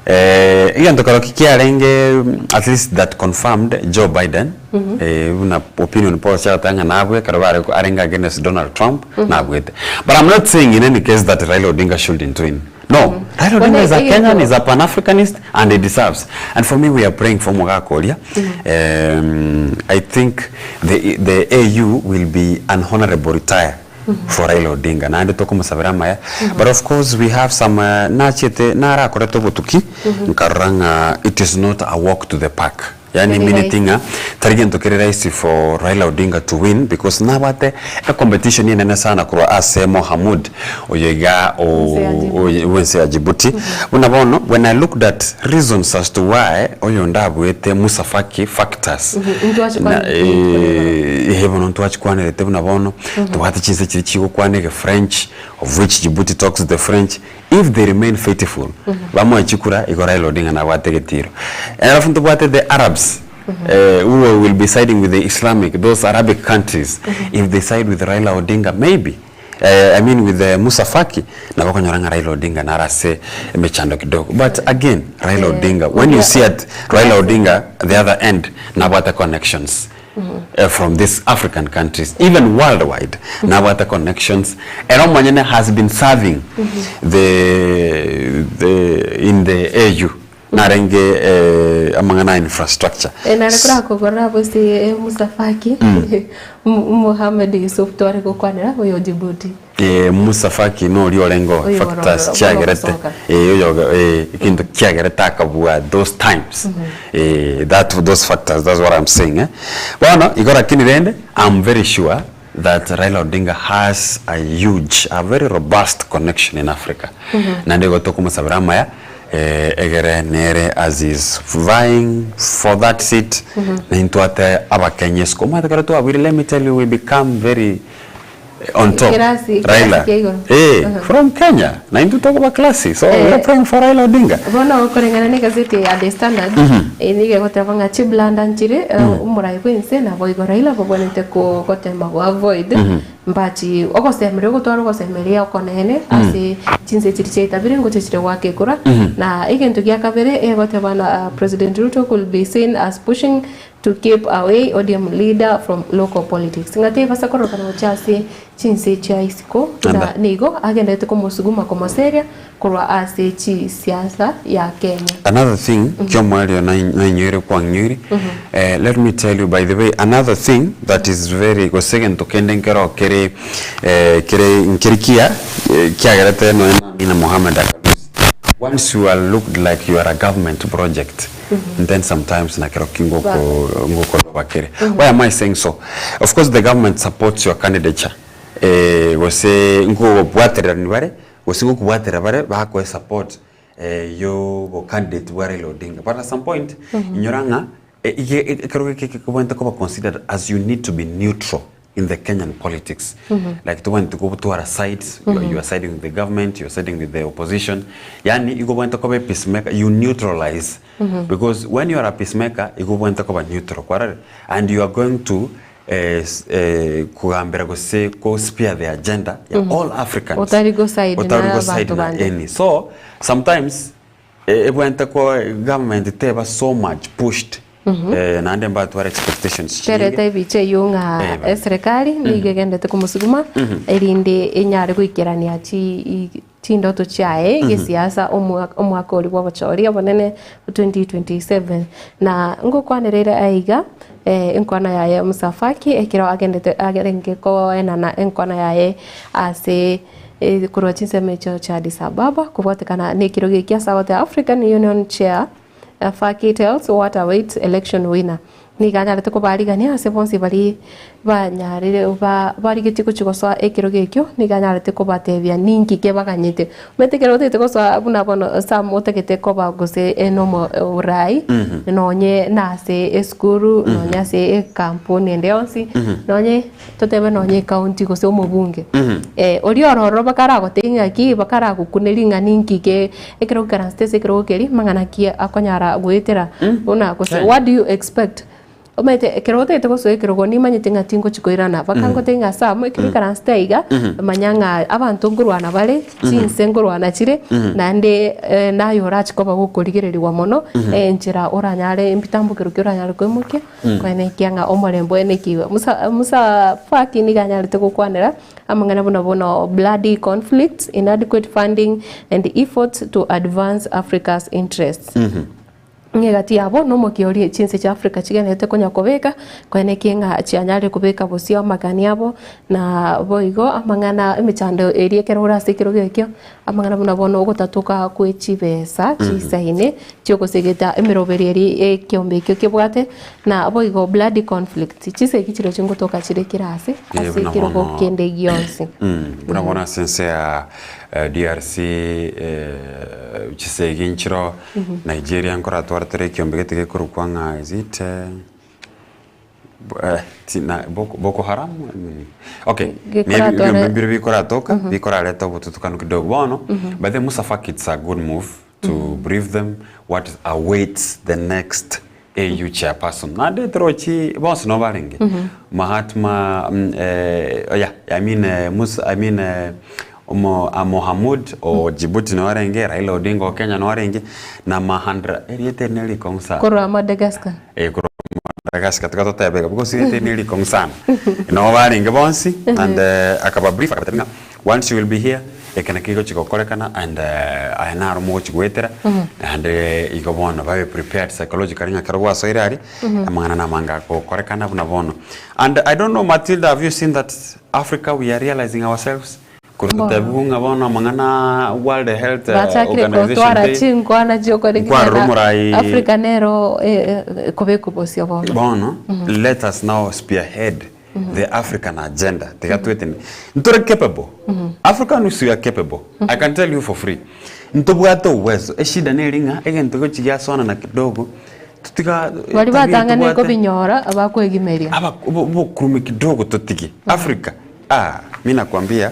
Again, to kiarenge at least that confirmed Joe Biden. Una opinion poll chatanga nabwe karabare arenga against Donald Trump nabwe. But I'm not saying in any case that Raila Odinga shouldn't win. No, Raila Odinga is a Kenyan, is a Pan-Africanist, and he deserves. And for me, we are praying for Mugakolia. I think the AU will be an honorable retire for Raila Odinga. Na ndo toko musabirama ya. But of course, we have some nachete nara koreto botuki. Nkaranga, it is not a walk to the park. Yani meaning tarigento kere raisi for Raila Odinga to win because nabate a competition yene sana kwa ase Mohamud Oyega o Wense Djibouti. Unabono when I looked at reasons as to why oyondabu ete Musa Faki factors. Na hebo ntuachi kwane ete unabono tuwate chinse chirichigo kwane French of which Djibouti talks the French. If they remain faithful, bamo echikura iko Raila Odinga na watege tiro. And alafu ntubwate the Arabs who will be siding with the Islamic, those Arabic countries, if they side with Raila Odinga, maybe. I mean with the Musa Faki, na wako nyoranga Raila Odinga na rase mechando kidogo. But again, Raila Odinga, when you see at Raila Odinga, the other end, nabata connections. From these African countries, even worldwide, Nawata connections. Aaron Manyene has been serving in the AU. Narenge amangana infrastructure. Narakura kogora bosi Musa Faki, Mohamed Yusuf Tore kokwanera oyo Djibouti. Musa Faki no riolengo factors chiagerete kintu chiagerete akabua those times those factors, that's what I'm saying Bueno igora kinirende, I'm very sure that Raila Odinga has a very robust connection in Africa na ndego toko musabirama ya egere nere as is vying for that seat na intuate abakenyes koma takarato abiri. Let me tell you, we become very on top. Raila from Kenya na into talk about classy, so we are praying for Raila Odinga. Bona ukorengana ne gazeti ya The Standard inige gotavanga chiblanda nchire umurai kwense na boigo Raila bobonete ko kotema go avoid mbachi ogosemere gotwaro gosemeria okonene ase chinse chiriche tabire ngochechire wake kura na igento gya kabere gotavana President Ruto could be seen as pushing to keep away ODM leader from local politics. Ngate basa koroka na chase chinse cha isiko na nigo agenda yete komusuguma komaseria kwa ase chi siasa ya Kenya. Another thing kyomwali na nyere kwa nyeri let me tell you, by the way, another thing that is very go second to kenden kero kere nkirikia kiagarete no ina Mohammed. Once you are looked like you are a government project, and then sometimes na kero kingo ko bakere. Why am I saying so? Of course the government supports your candidature. Wose ngo bwatera nibare, wose ngo bwatera bare ba ko support yo candidate ware Odinga. But at some point inyoranga kero ko considered as you need to be neutral in the Kenyan politics. Like to want to go to our sides, you are siding with the government, you are siding with the opposition. Yani you go want to come a peacemaker, you neutralize. Because when you are a peacemaker, you go want to come a neutral, and you are going to go spear the agenda all Africans. Otarigo side na any. So sometimes when the government teba so much pushed na ndemba tuwa expectations tereta ibiche yunga serikali nigegende tukumusuguma erinde enyare kwikirania chindoto chae gisiasa omwaka uri wabachori abonene 2027 na ngokwanerera aiga enkwana yaye Musa Faki ekiro agende ko enana enkwana yaye ase kurwa chinseme cha Addis Ababa kubotekana nekiro gikia South African Union Chair Faki tells what awaits election winner. Ni ganyare to bari gania se bonsi bari banyare bari gitiko chikoso ekiro gekyo ni ganyare to batebia ninki ke baganyete metekero te ko so abuna bono sam otegete ko bagose enomo urai nonye na se eskuru nonya se kampuni ndeonsi nonye totebe nonye county ko se omobunge ori ororo bakara gotinga ki bakara gukunelinga ninki ke ekiro garanste se ekiro keri mangana ki akonyara gwetera bona ko what do you expect omete kerote etego so ekerogo ni manyete ngatingo chikoirana bakango tenga samo ekirikara staiga manyanga abantu ngurwana bale chinse ngurwana chire nande nayo rachikoba gukorigererwa mono enchira oranyare impitambukiro kiranyare kwemukia kwene kianga omorembo enekiwe musa faki ni ganyare tegukwanera amangana bono bloody conflicts, inadequate funding and efforts to advance Africa's interests. Ngegati yabo no mokiori chinse cha Africa chiganete konya kobeka kwene kinga chianyare kubeka bosio magani yabo na boigo amangana emichando eriekerora sikiro gekyo amangana bono gotatuka kwechibesa chisaine chokosegeta emiroberieri ekyombekyo kebwate na boigo bloody conflict chise kichiro chingotoka chire kirasi asikiro kende gionsi Unabona sense ya DRC chisegi nchiro Nigeria nkora twaratore kyombegete gekorukwanga is it Boko Haram okay maybe bikora toka bikora leta bututukano kidogo bono but then Musafak it's a good move to brief them what awaits the next AU chairperson nade trochi boss no baringe Mahatma Mohamud o Djibouti no arenge Raila Odinga o Kenya no arenge na Mahandra eriete neli kongsa Koro Madagascar koro Madagascar tukatoto yabega because eriete neli kongsa no arenge bonsi and akaba brief akatenga once you will be here ekana kigo chiko korekana and ayana rumo chigwetera and iko bono babe prepared psychologically ngakarwa so irari amangana na manga ko korekana buna bono and I don't know Matilda, have you seen that Africa we are realizing ourselves kurutabuga bono mangana World Health Organization Africa nero kobeko bosio bono let us now spearhead the African agenda tekatweteni ntore capable Africans we are capable I can tell you for free ntobwato uwezo eshida nelinga egento chiya sona na kidogo tutika bali batangane ko binyora abakwegimeria bo kurumi kidogo tutiki Africa mimi nakwambia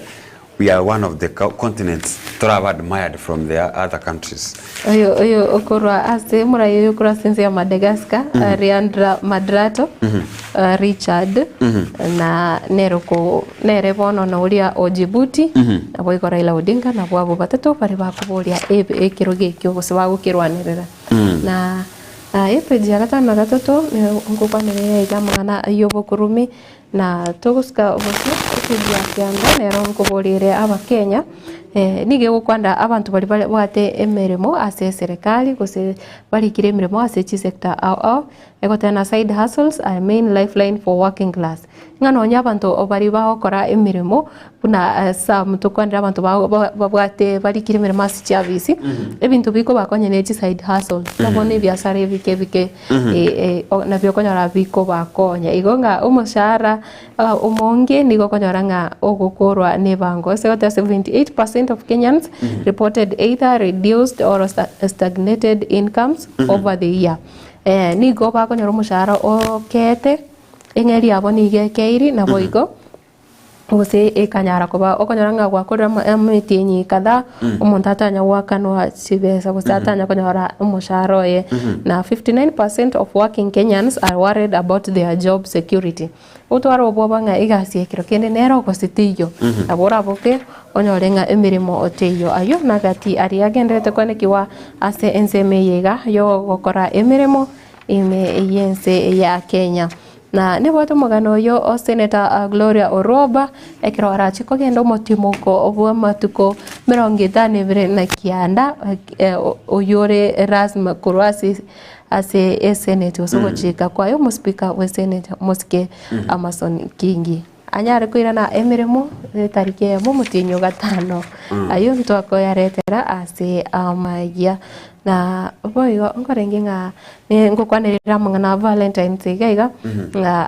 we are one of the continents that have admired from the other countries. Oyo okorwa ase murayo okora sense ya Madagascar, Riandra Madrato, Richard na Neroko Nerebono na ulia o Djibouti na boiko Raila Odinga na bwabo batatu bari bakubolia ekiroge kyo gusaba gukirwanirira na epeji agatano gatatu ngukwanire jamana yobo kurumi na toguska obosi kujia kyanda nero nkubolire aba Kenya nige gukwanda abantu bali bate emeremo ase serikali gose bali kire emeremo ase chi sector au egotena side hustles are main lifeline for working class ngano nya abantu obari bakora emeremo kuna sam tukwandira abantu babwate bali kire emeremo ase chavisi ebintu biko bakonye ne chi side hustle nabone biasara bike na byokonyara biko bakonya igonga umushara umonge nigo konyoranga ogukorwa nebango so 78% of Kenyans reported either reduced or stagnated incomes over the year nigo bakonyora umushara okete engeri aboni gekeiri na boigo ose ekanyara koba okonyoranga gwakorera ametinyi kada umuntu atanya wakanwa sibesa gusatanya konyora umushara ye na 59% of working Kenyans are worried about their job security utwara obobanga igasi ekiro kende nero kositiyo abora boke onyorenga emirimo oteyo ayo nagati ari agendete konekiwa ase enseme yega yo gokora emirimo yense ya Kenya na neboto mogano yo o Senator Gloria Oroba ekiro arachi kogenda motimoko obwa matuko 50 na kianda oyore Erasmus Kurwasi ase Senate osogochika kwayo muspika we Senate Moske Amason Kingi anyare kuira na emiremo tariki ya mutinyo gatano ayo ntwako yaretera ase amaya na boyo ngorenge nga ngokwanirira mangana Valentine's Day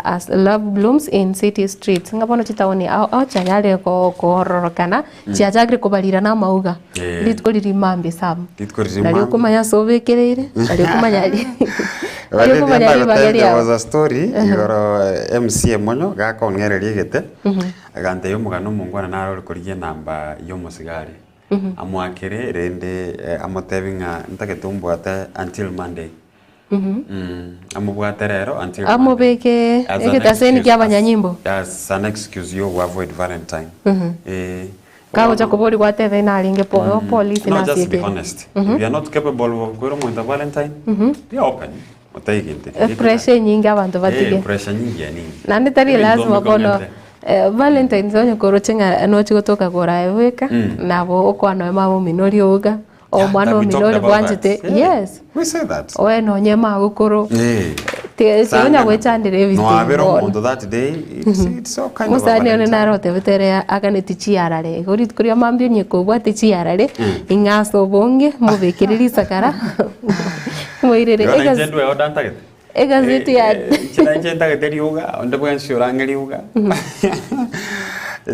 as love blooms in city streets ngabono chitaoni au chanyale ko kororokana chiajagre kubalira na mauga litkoliri mambe sam nalio kumanya sobekerere nalio kumanya There was a story igoro MC monyo gakongererie gete agante yo mugano mungwana naro kuriye namba yo musigari amwakire rende amotebinga ntaketumbwata until Monday amubwate rero until amubeke egetaseni ky'abanyanyimbo as an excuse yo to avoid Valentine. Kago cha kubori kwa teve na linge police na just be sieke. honest. If you are not capable of kwero mwenda Valentine, be open. Pressure nyingi abantu batige. Pressure nyingi ya nini? Nandi tari lazima kono Valentine zonyo korochenga nochi kutoka kora eweka nabo okwana mamo minori oga o mwana minori bwanjete. Yes. We say that. Owe no nyema gukoro. Teonya gwechandire everything. No abero mundo that day it's all kind of. Musani one narote betere aganeti chiarare. Gorit kuria mambio nyeko bwate chiarare. Ingaso bonge mubekiriri sakara. Moirere egas. Njendwe odanta gete. Egazeti ya chira njenda gete riuga onde bwensi orangeri uga.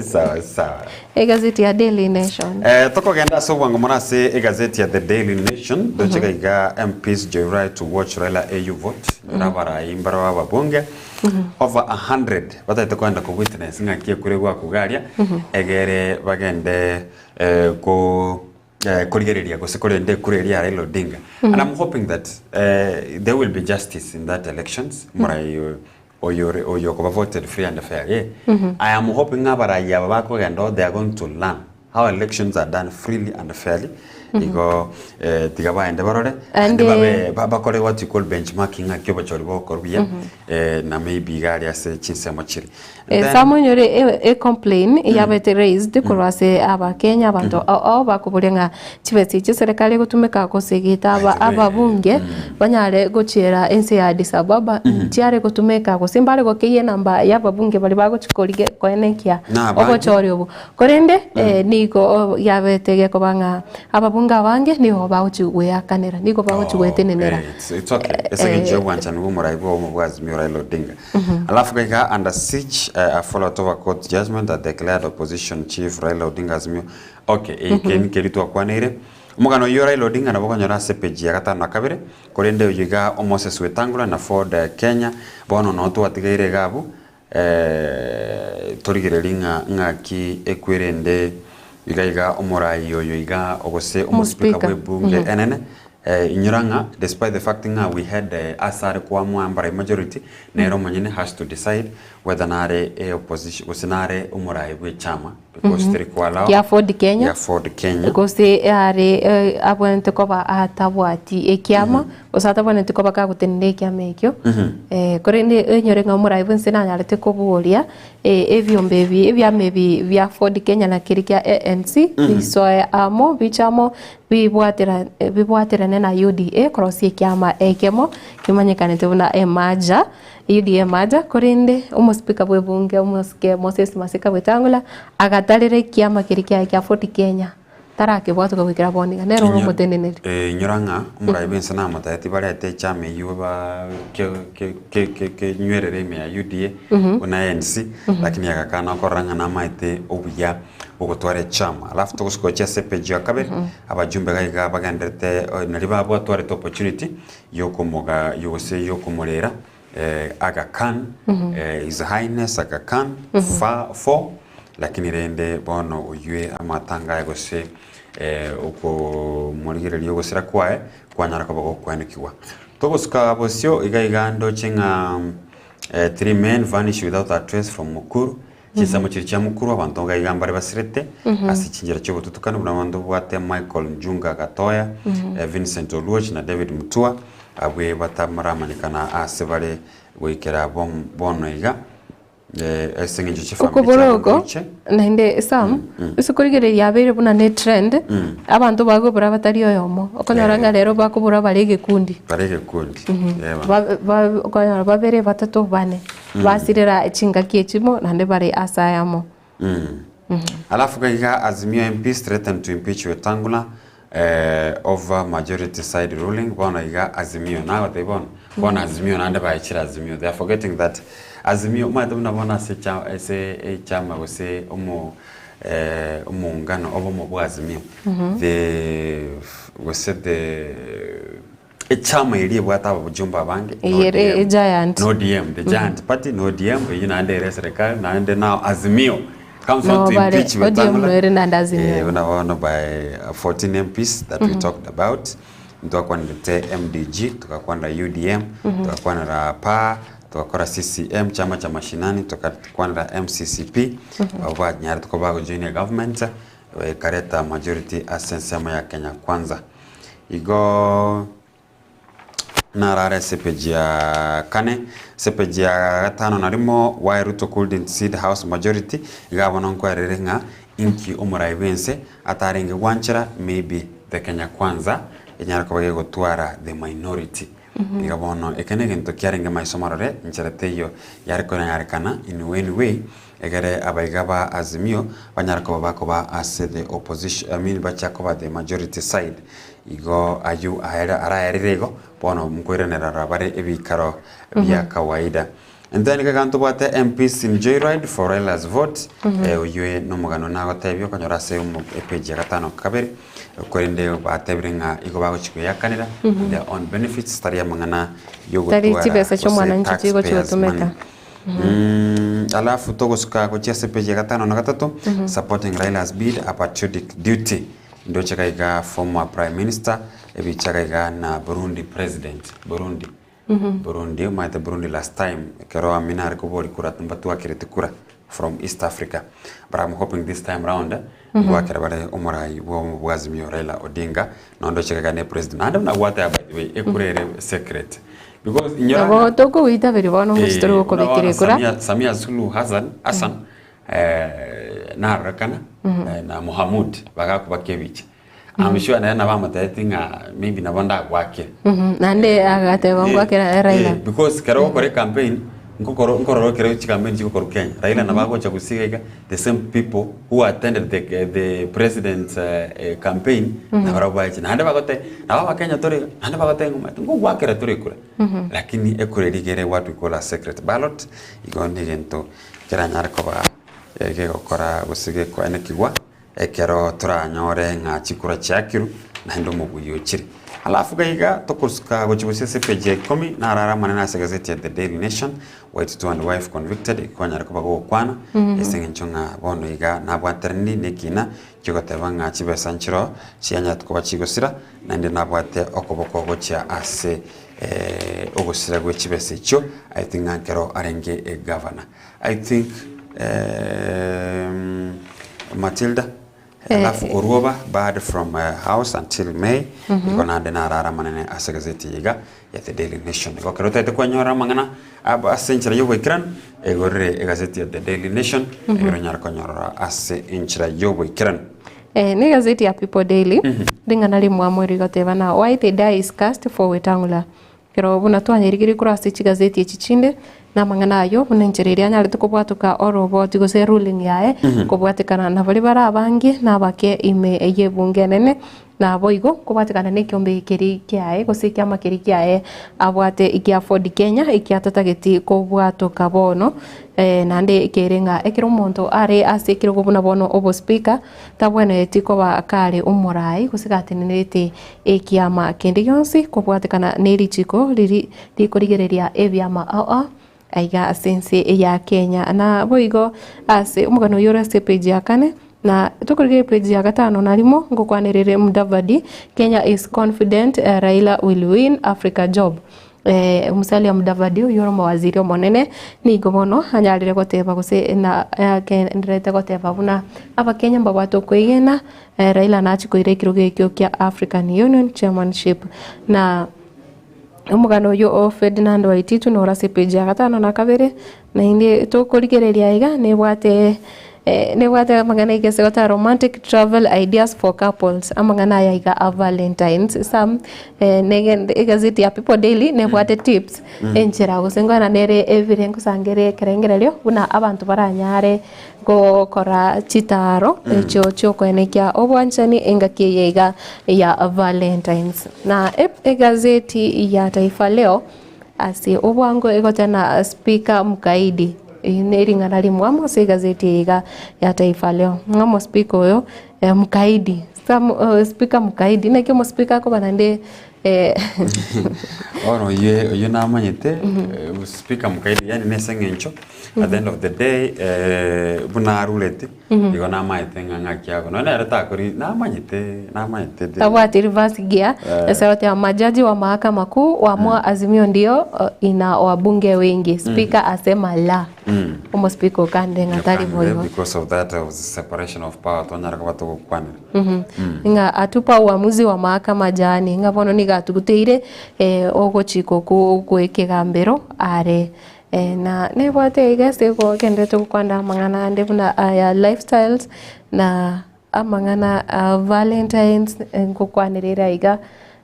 Sawa. Egazeti ya Daily Nation. Toko genda so wango morase egazeti ya The Daily Nation. Dochega iga MPs joyride to watch Raila AU vote. Nabara imbara wa bunge. Over 100 bataite kwenda ku witness ngakie kure gwa kugaria egere bagende ko kurigereria gusikorende kureria Raila Odinga. And I'm hoping that there will be justice in that elections. Or you voted free and fair. Yeah. I am hoping they are going to learn how elections are done freely and fairly. Igo tigaba ende barore and bakore what you call benchmarking akyo bachoribo korbiya na maybe gari ase chinse mochiri someone yore complain yabete raised kurwase aba Kenya abantu au bakuburenga chibesi serikali gutumika kosegita ababunge banyare gochera ense ya Addis Ababa tiare gutumika gosimbare gokiye namba yababunge bali bagochikorige koenekia ogochori obo korende niko yabete gekobanga ababunga wange niho bauchugwe akanera niko bauchugwe tenenera it's okay esenge wancha ngumura ibo omubwazi mi Raila Odinga alafu kaiga under siege a follow over court judgment that declared opposition chief Raila Odinga as mi okay ken kerito akwanire mugano yo Raila Odinga na bokonyora sepeji ya gatano akabire korende uyiga Moses Wetangula na Ford Kenya bono no twatigaire gabu torigerelinga ngaki ekwerende igaiga omorai yoyo iga ogose omuspika webunge enene inyuranga despite the fact nga we had asar kwa mwambara majority nero manyene has to decide whether nare opposition usinare omorai bwe chama because trikwala ya Ford Kenya because are abonente koba atabwati ekiama osata bonente koba ka gutende ekiama ekyo korende enyorenga omorai bwe nsina nyarete koburia evyombe ebyamebi vya Ford Kenya na kirikia ANC bisoya amo bichamo bibwatira na UDA cross ekiama ekemo kimanyekanete buna emaja UDA maja korinde umuspika bwebunge umuske Moses Masika Wetangula agatarire kiama kirikia kya Ford Kenya tarake bwatu kwikira boninga nero muteneneri nyoranga umurai bensa na matati bari ate chame yuba ke nywerere me ya UDA una ANC lakini yakakana koranga na maite obuya ogotware chama alafu tukuskocha sepeji akabere abajumbe gaiga bagandete nariba bwatware opportunity yokomoga yose yokomorera Aga Khan His Highness Aga Khan for lakini rende bono uyue amatanga yagose uko murigererio gosira kwae kwanyara kabago kwanikiwa togoska bosio igaiga chinga 3 men vanish without a trace from Mukuru chisamo chiricha Mukuru abantu gaigambare basirete asichinjira cyo gututukana bw'abantu bwate Michael Njunga Gatoya Vincent Oluoch na David Mutua abwe batamaramanekana asebare wekera bono iga esengenje chifambo nende sam usukurigere yabere buna ne trend abantu bagobura batari oyomo okonyaranga rero bakobura barege kundi okonyara babere batatu bane basirira echinga kiechimo nande bare asayamo alafu kaiga Azimio MP threatened to impeach Wetangula over majority side ruling bona iga Azimio now they bona Azimio nande baichira Azimio they are forgetting that Azimio madumna bona se chama gose umungano obo mu Azimio the was the chama iliye bwata abujumba bange yere giant no DM the giant party no DM yina ande serikali na ande now Azimio comes out to impeach Wetangula by 14 MPs that we talked about nitwakwandite MDG, tukakwanda UDM, tukakwanda PA, tukakora CCM, chama cha mashinani, tukakwanda MCCP, baba nyari tukobago join government, kareta majority asensema ya Kenya Kwanza. Igo narare sepeji ya kane, sepeji ya gatano narimo why Ruto couldn't see the house majority, igabona nkwa rerenga inki umurai wense ataringe wanchira maybe the Kenya Kwanza inyara kubage gutwara the minority. Igabono ekene gento kyaringe maisomarore nchereteyo yariko yarekana in way egere abaigaba Azimio banyarako bakoba as the opposition, I mean bachakoba the majority side. Igo ayu ara erirego bono mkwirenera rabare ebikaro bya kawaida. And then gaganto bate MPs in joyride for Raila's vote. Uyue no mugano nago tebyo kanyora se page ya gatano kabere kwende batebringa igo bago chiko yakanira their own benefits taria mangana yogo tari chibesa cho mwananchi chigo chotumeka. Alafu togosuka kuchia se page ya gatano na gatatu supporting Raila's bid a patriotic duty. Ndo chakaiga former prime minister ebi chakaiga na Burundi president Burundi maite Burundi last time kero amina rekobori kurat mbatu akirete kura from East Africa, but I'm hoping this time round wakira bare umurai wo Azimio Raila Odinga na ndo chakaiga ne president and na what by the way ekurere secret because inyora toko wita very bono mustro ko bekire kura Samia Suluhu Hassan na rakana na Mohamud bakakubakebich. I'm sure na bamatatinga maybe na banda kwake. Nande agate wangu akira Raila. Because kero kore campaign nkoro kero campaign chiko koro Kenya. Raila na bago cha kusiga the same people who attended the president's campaign na barabaje. Na handa bagote na baba Kenya tore handa bagote ngo wakira tore kure. Lakini ekure digere what we call a secret ballot igonde gento kera nyarko ba ege gukora gusige ko enekigwa ekero turanyore nga chikura chakiru na ndo mubuyo chiri alafu gaiga tokusuka gochibuse page 10 na rara manena se gazeti ya The Daily Nation white to and wife convicted ikwanya ko bago kwana esenge nchonga bono iga na bwaterni nekina chigoteba nga chibesa nchiro chianya tuko chigosira na ndi na bwate okoboko gocha ase ogosira gwe chibese cho I think ankero arenge governor I think Matilda alafu Uruoba bad from house until May ikona ndena rara manene asegazeti yiga ya The Daily Nation ko kerota te kwanyora mangana aba asenchira yobo ikran egorre egazeti ya The Daily Nation egoro nyara kwanyora ase inchira yobo ikran ni gazeti ya People Daily dinga nali mwamuri goteba na why the die is cast for Wetangula kero buna twanyirigiri kurasi chigazeti echichinde na mangana ayo bunenchereria nyari tukubwatuka orobo tigose ruling yae kubwatikana na bali barabangi na bake ime eye bunge nene na boigo kubwatikana ne kyombe kiri kyae gosikia makiri kyae abwate ikia Ford Kenya ikiatatageti kubwatuka bono nande ikirenga ekiro monto are asekiro kubuna bono obo speaker tabwene tiko ba kale umurai gusigatinirite ekiama kende yonsi kubwatikana ne lichiko liri likorigereria ebyama aiga sense ya Kenya na boigo ase umugano yora se page ya kane na tukurige page ya gatano narimo ngokwanirire Mudavadi Kenya is confident Raila will win Africa job musali ya Mudavadi yoro mawaziri monene ni gomono anyalire goteba gose na kendrete goteba buna aba Kenya mbabato kwigena Raila na chikoire kiruge kyo kya African Union chairmanship na umugano yo Ferdinand Waititu no rase page ya gatano na kabere na indi tukurigereria iga ne bwate magana igese gota romantic travel ideas for couples amangana ya iga a Valentine's some negen gazeti ya People Daily ne bwate tips enchera gusengana nere evirengo sangere kerengerelio una abantu baranyare go kora chitaro echo kwenekia obwanchani engaki yega ya Valentine's na gazeti ya Taifa Leo asi obwango egotana speaker mukaidi ineringana limwamo se gazeti yega ya Taifa Leo ngamo speaker oyo mukaidi speaker mukaidi na kimo speaker ko banande Ono ye na manyete speaker mukaidi yani nesengencho at the end of the day buna rulete igo na maite ngangaki yako no na reta kuri na manyete Tawati reverse gear sauti ya majaji wa mahakama kuu waamua Azimio ndio ina wabunge wengi speaker asema la umo speaker ukande ngatari boyo because of that of separation of power tonyara kwa to kwanira nga atupa uamuzi wa mahakama jani nga bono niga tuguteire ogo chiko ku ekigambero are na nebwate igase ko kende to kwanda mangana ndebuna ya lifestyles na amangana Valentines nkukwanirira iga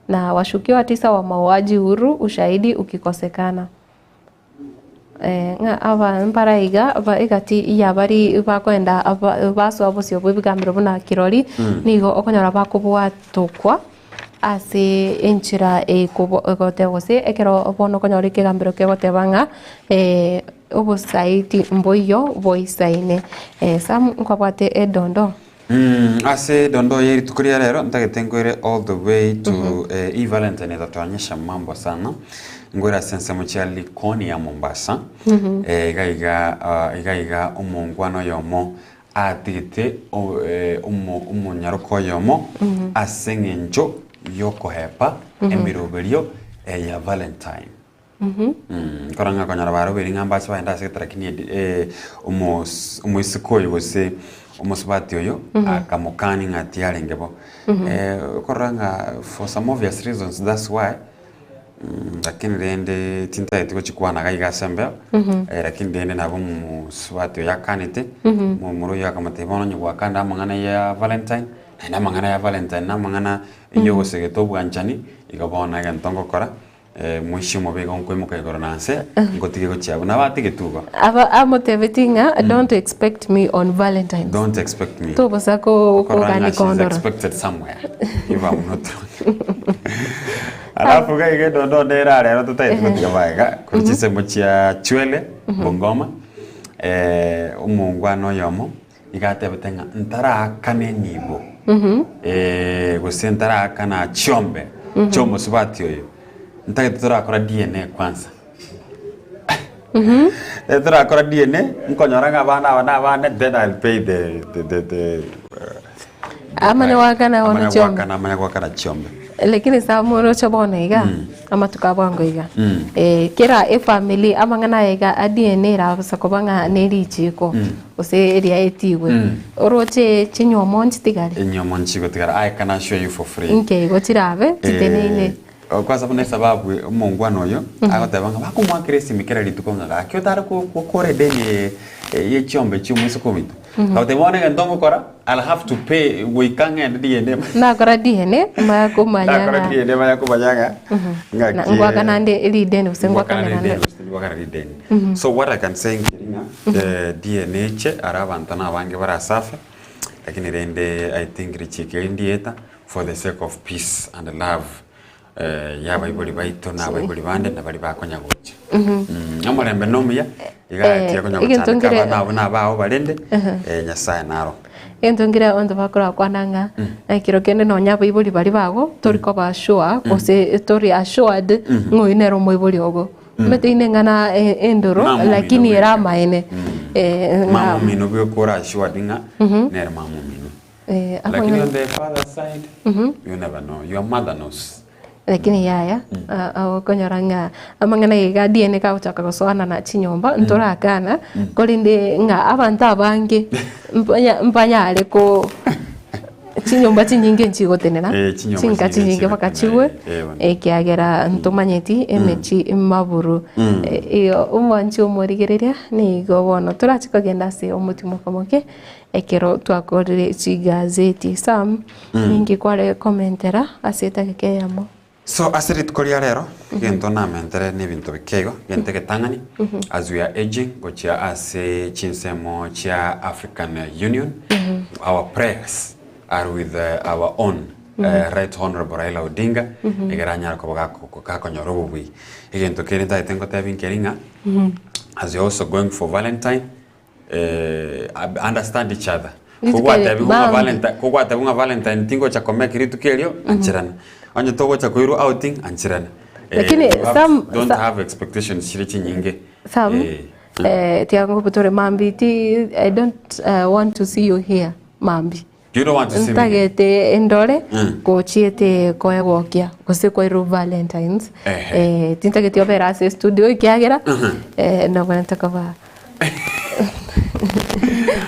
na washukiwa 9 wa mauaji huru ushahidi ukikosekana nga aba mparayiga aba igati yabari bakwenda baso abosyo bwibigambiro buna kirori nigo okonyora bakubwatokwa ase enchira ekotewose ekero bono konyora ikigambiro kegotebanga obosaiti mboyo boisaine sam nkwabwate edondo ase dondo yeri tukuria rero ntagetengoire all the way to Valentine tatwanyesha mambo sana ngwera sense mucha Likoni ya Mombasa igaiga umungwano yomo atite umunyaruko yomo asengenjo yokohepa emiroberio ya Valentine koranga konyara baro beri ngamba chwa sekitarakini umuisikoyi gose umusubati oyo akamukani ngati alengebo koranga for some obvious reasons that's why lakini rende tinta yetu chikwana gaiga sembe lakini rende nabo musubati oyo yakanite mumuro yakamatebono nyugwa kanda mangana ya Valentine na mangana ya Valentine na mangana iyo gosegeto bwanchani igabona gantongo kora mwishimo bega nkwemuka igorananse ngotige gochiabo nabatige tugo aba amotevetinga don't expect me on Valentine's don't expect me to basako kogani kondora expected somewhere if I'm not wrong alafu gaige dondo ndera rero tutaite kutiga baiga kurichise muchia chwele bongoma umungwano yomo igatebetenga ntara kane nyibo gusentara kana chombe chomo subati oyo ntake turakora DNA kwanza turakora DNA nkonyoranga abana then I'll pay the amane wakana wana chombe amane wakana chombe lakini samuro chabona iga ama tukabwango iga kira family amangana iga DNA ra basakobanga nerichiko ose area etiwe oroche chinyomonchi tigari nyomonchi gotigara I can assure you for free nke gotirabe titenene kwa sababu mungwano oyo agotebanga bakumwakiresi mikera litukonga akiotara kukore deni ye chombe chumwiso komito agotebona ngendongo kora I'll have to pay wikanga DNA na kora DNA mayakumanyanga na kora DNA mayakumanyanga ngaki ngwakana nde ili deni usengwakana nde so what I can say the DNA che arabantana bange barasafa lakini rende I think richike ndieta for the sake of peace and love yaba ibuli baito na baibuli bande na bali bakonya goche amorembe nomuya igati yakonya goche na bao balende nyasaye naro entongira ondo bakora kwananga ekiro kende no nyaba ibuli bali bago toriko bashoa kose tori ashoad ngoinero moibuli ogo meteine ngana endoro lakini era maene mama mino byo kora ashoad nga nera mama mino lakini on the father side you never know your mother knows lakini yaya konyoranga amangana iga DNA ka utaka gosoana na chinyomba ntora kana kolinde nga abantu abange mpanya areko chinyomba chinyinge nchigotenera chinka chinyinge bakachiwe ekiagera ntomanyeti emechi maburu iyo umwanchi umorigereria ni gobono turachikogenda se omutimo komoke ekero twakorire chigazeti sam ningi kware commentera aseta kekeyamo so asirit koria rero gento na mentere ni bintu bikego gente getangani as we are aging gochia ase chinsemo chia African Union our prayers are with our own right honorable Raila Odinga egeranya ko kakonyoro bubui egento kerinta itengo tabinkeringa as you also going for Valentine understand each other kugwata bunga Valentine tingo cha komeka kiritu kelio anchirana anya togo cha koiru outing anchirana Lakini don't have expectations shirichi nyingi tiango butore mambiti I don't want to see you here mambi. You don't want to see me? Ntagete endore gochiete koya gokia gose koiru Valentines tintagete opera se studio ikiagera no kwenta kaba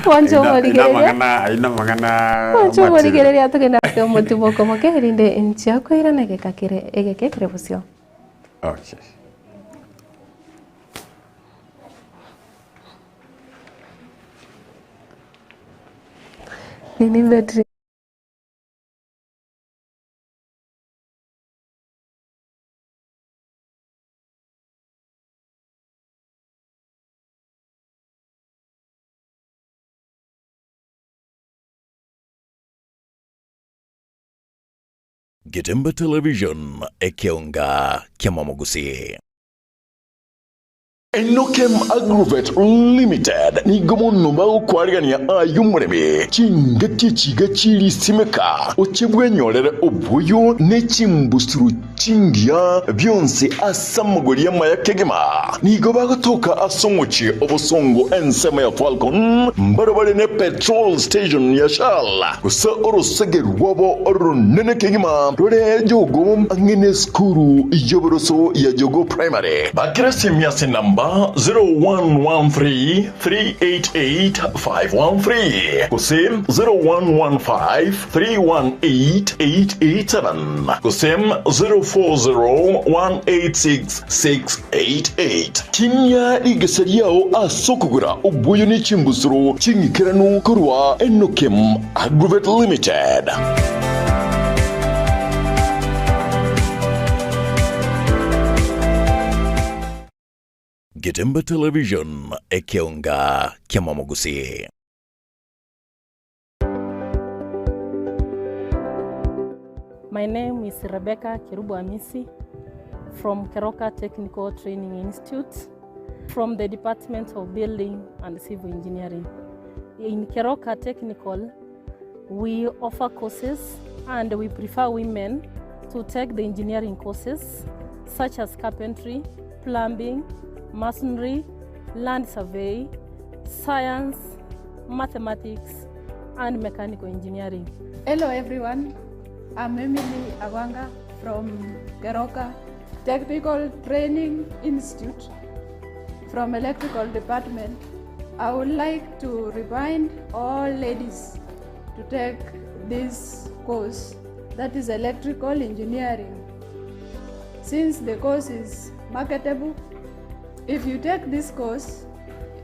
Wancho morigereria Wancho morigereria tugenda kwa motivo como que rinde incha koira na gekakire egekekire busio. Okay. Nini betri Getemba Television ekeonga kiamamogusi. Enokem Agrovet Limited ni gomono bao kwarigania ayumureme chingati chigachiri simeka ochebwenyorere obuyo ne chimbusuru chingia byonse asamugoriya maya kegema ni gobaga toka asongochi obosongo ensema ya Falcon mbarabare ne petrol station ya Shell kusa orosegeru wabo oronene kegema rore jogo angene skuru yoboroso ya jogo primary bakirasi miase namba 0113-388-513 Kusem 0115-318-887 Kusem 040-186-688 Tinya igasariao asokugura ubuyo ni chimbusuru chingikiranu kurwa Enokem Agrovet Limited. Getemba Television ekeonga kiamamogusi. My name is Rebecca Kirubu Amisi from Keroka Technical Training Institute from the Department of Building and Civil Engineering. In Keroka Technical, we offer courses and we prefer women to take the engineering courses such as carpentry, plumbing, masonry, land survey, science, mathematics, and mechanical engineering. Hello everyone, I'm Emily Agwanga from Keroka Technical Training Institute from Electrical Department. I would like to remind all ladies to take this course, that is electrical engineering. Since the course is marketable, if you take this course,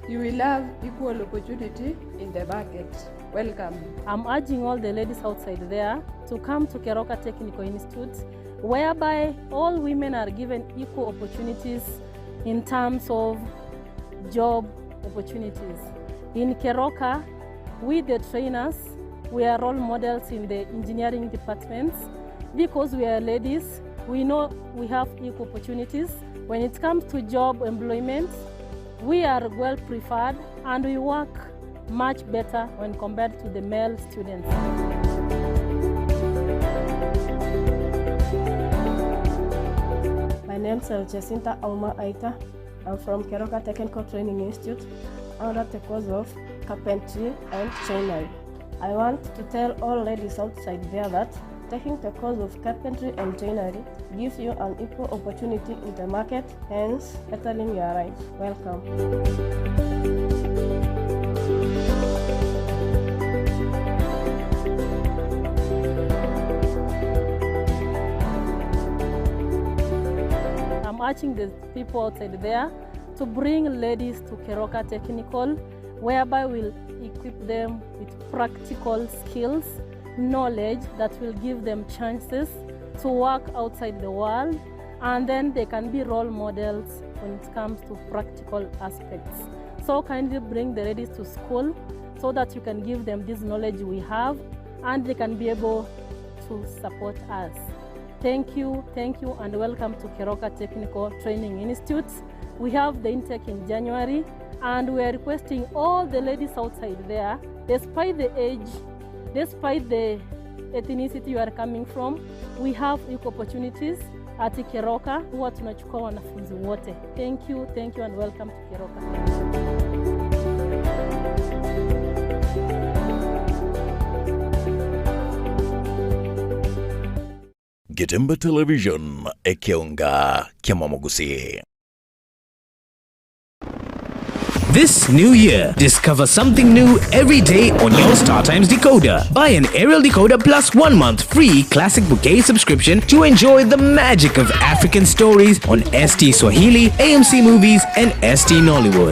you will have equal opportunity in the market. Welcome. I'm urging all the ladies outside there to come to Keroka Technical Institute, whereby all women are given equal opportunities in terms of job opportunities. In Keroka, we the trainers, we are role models in the engineering departments. Because we are ladies, we know we have equal opportunities. When it comes to job employment, we are well preferred and we work much better when compared to the male students. My name is Jacinta Auma Aita. I'm from Keroka Technical Training Institute under the course of carpentry and joinery. I want to tell all ladies outside there that taking the course of carpentry and joinery gives you an equal opportunity in the market, hence bettering your rights. Welcome. I'm urging the people outside there to bring ladies to Keroka Technical, whereby we'll equip them with practical skills, knowledge that will give them chances to work outside the world, and then they can be role models when it comes to practical aspects. So kindly bring the ladies to school so that you can give them this knowledge we have and they can be able to support us. Thank you, and welcome to Keroka Technical Training Institute. We have the intake in January, and we are requesting all the ladies outside there, despite the age, despite the ethnicity you are coming from. We have equal opportunities at Keroka. Huwa tunachukua wanafunzi wote. Thank you and welcome to Keroka. Getemba Television ekeonga kiamamogusi. This new year, discover something new every day on your StarTimes decoder. Buy an aerial decoder plus 1 month free classic bouquet subscription to enjoy the magic of African stories on ST Swahili, AMC Movies, and ST Nollywood.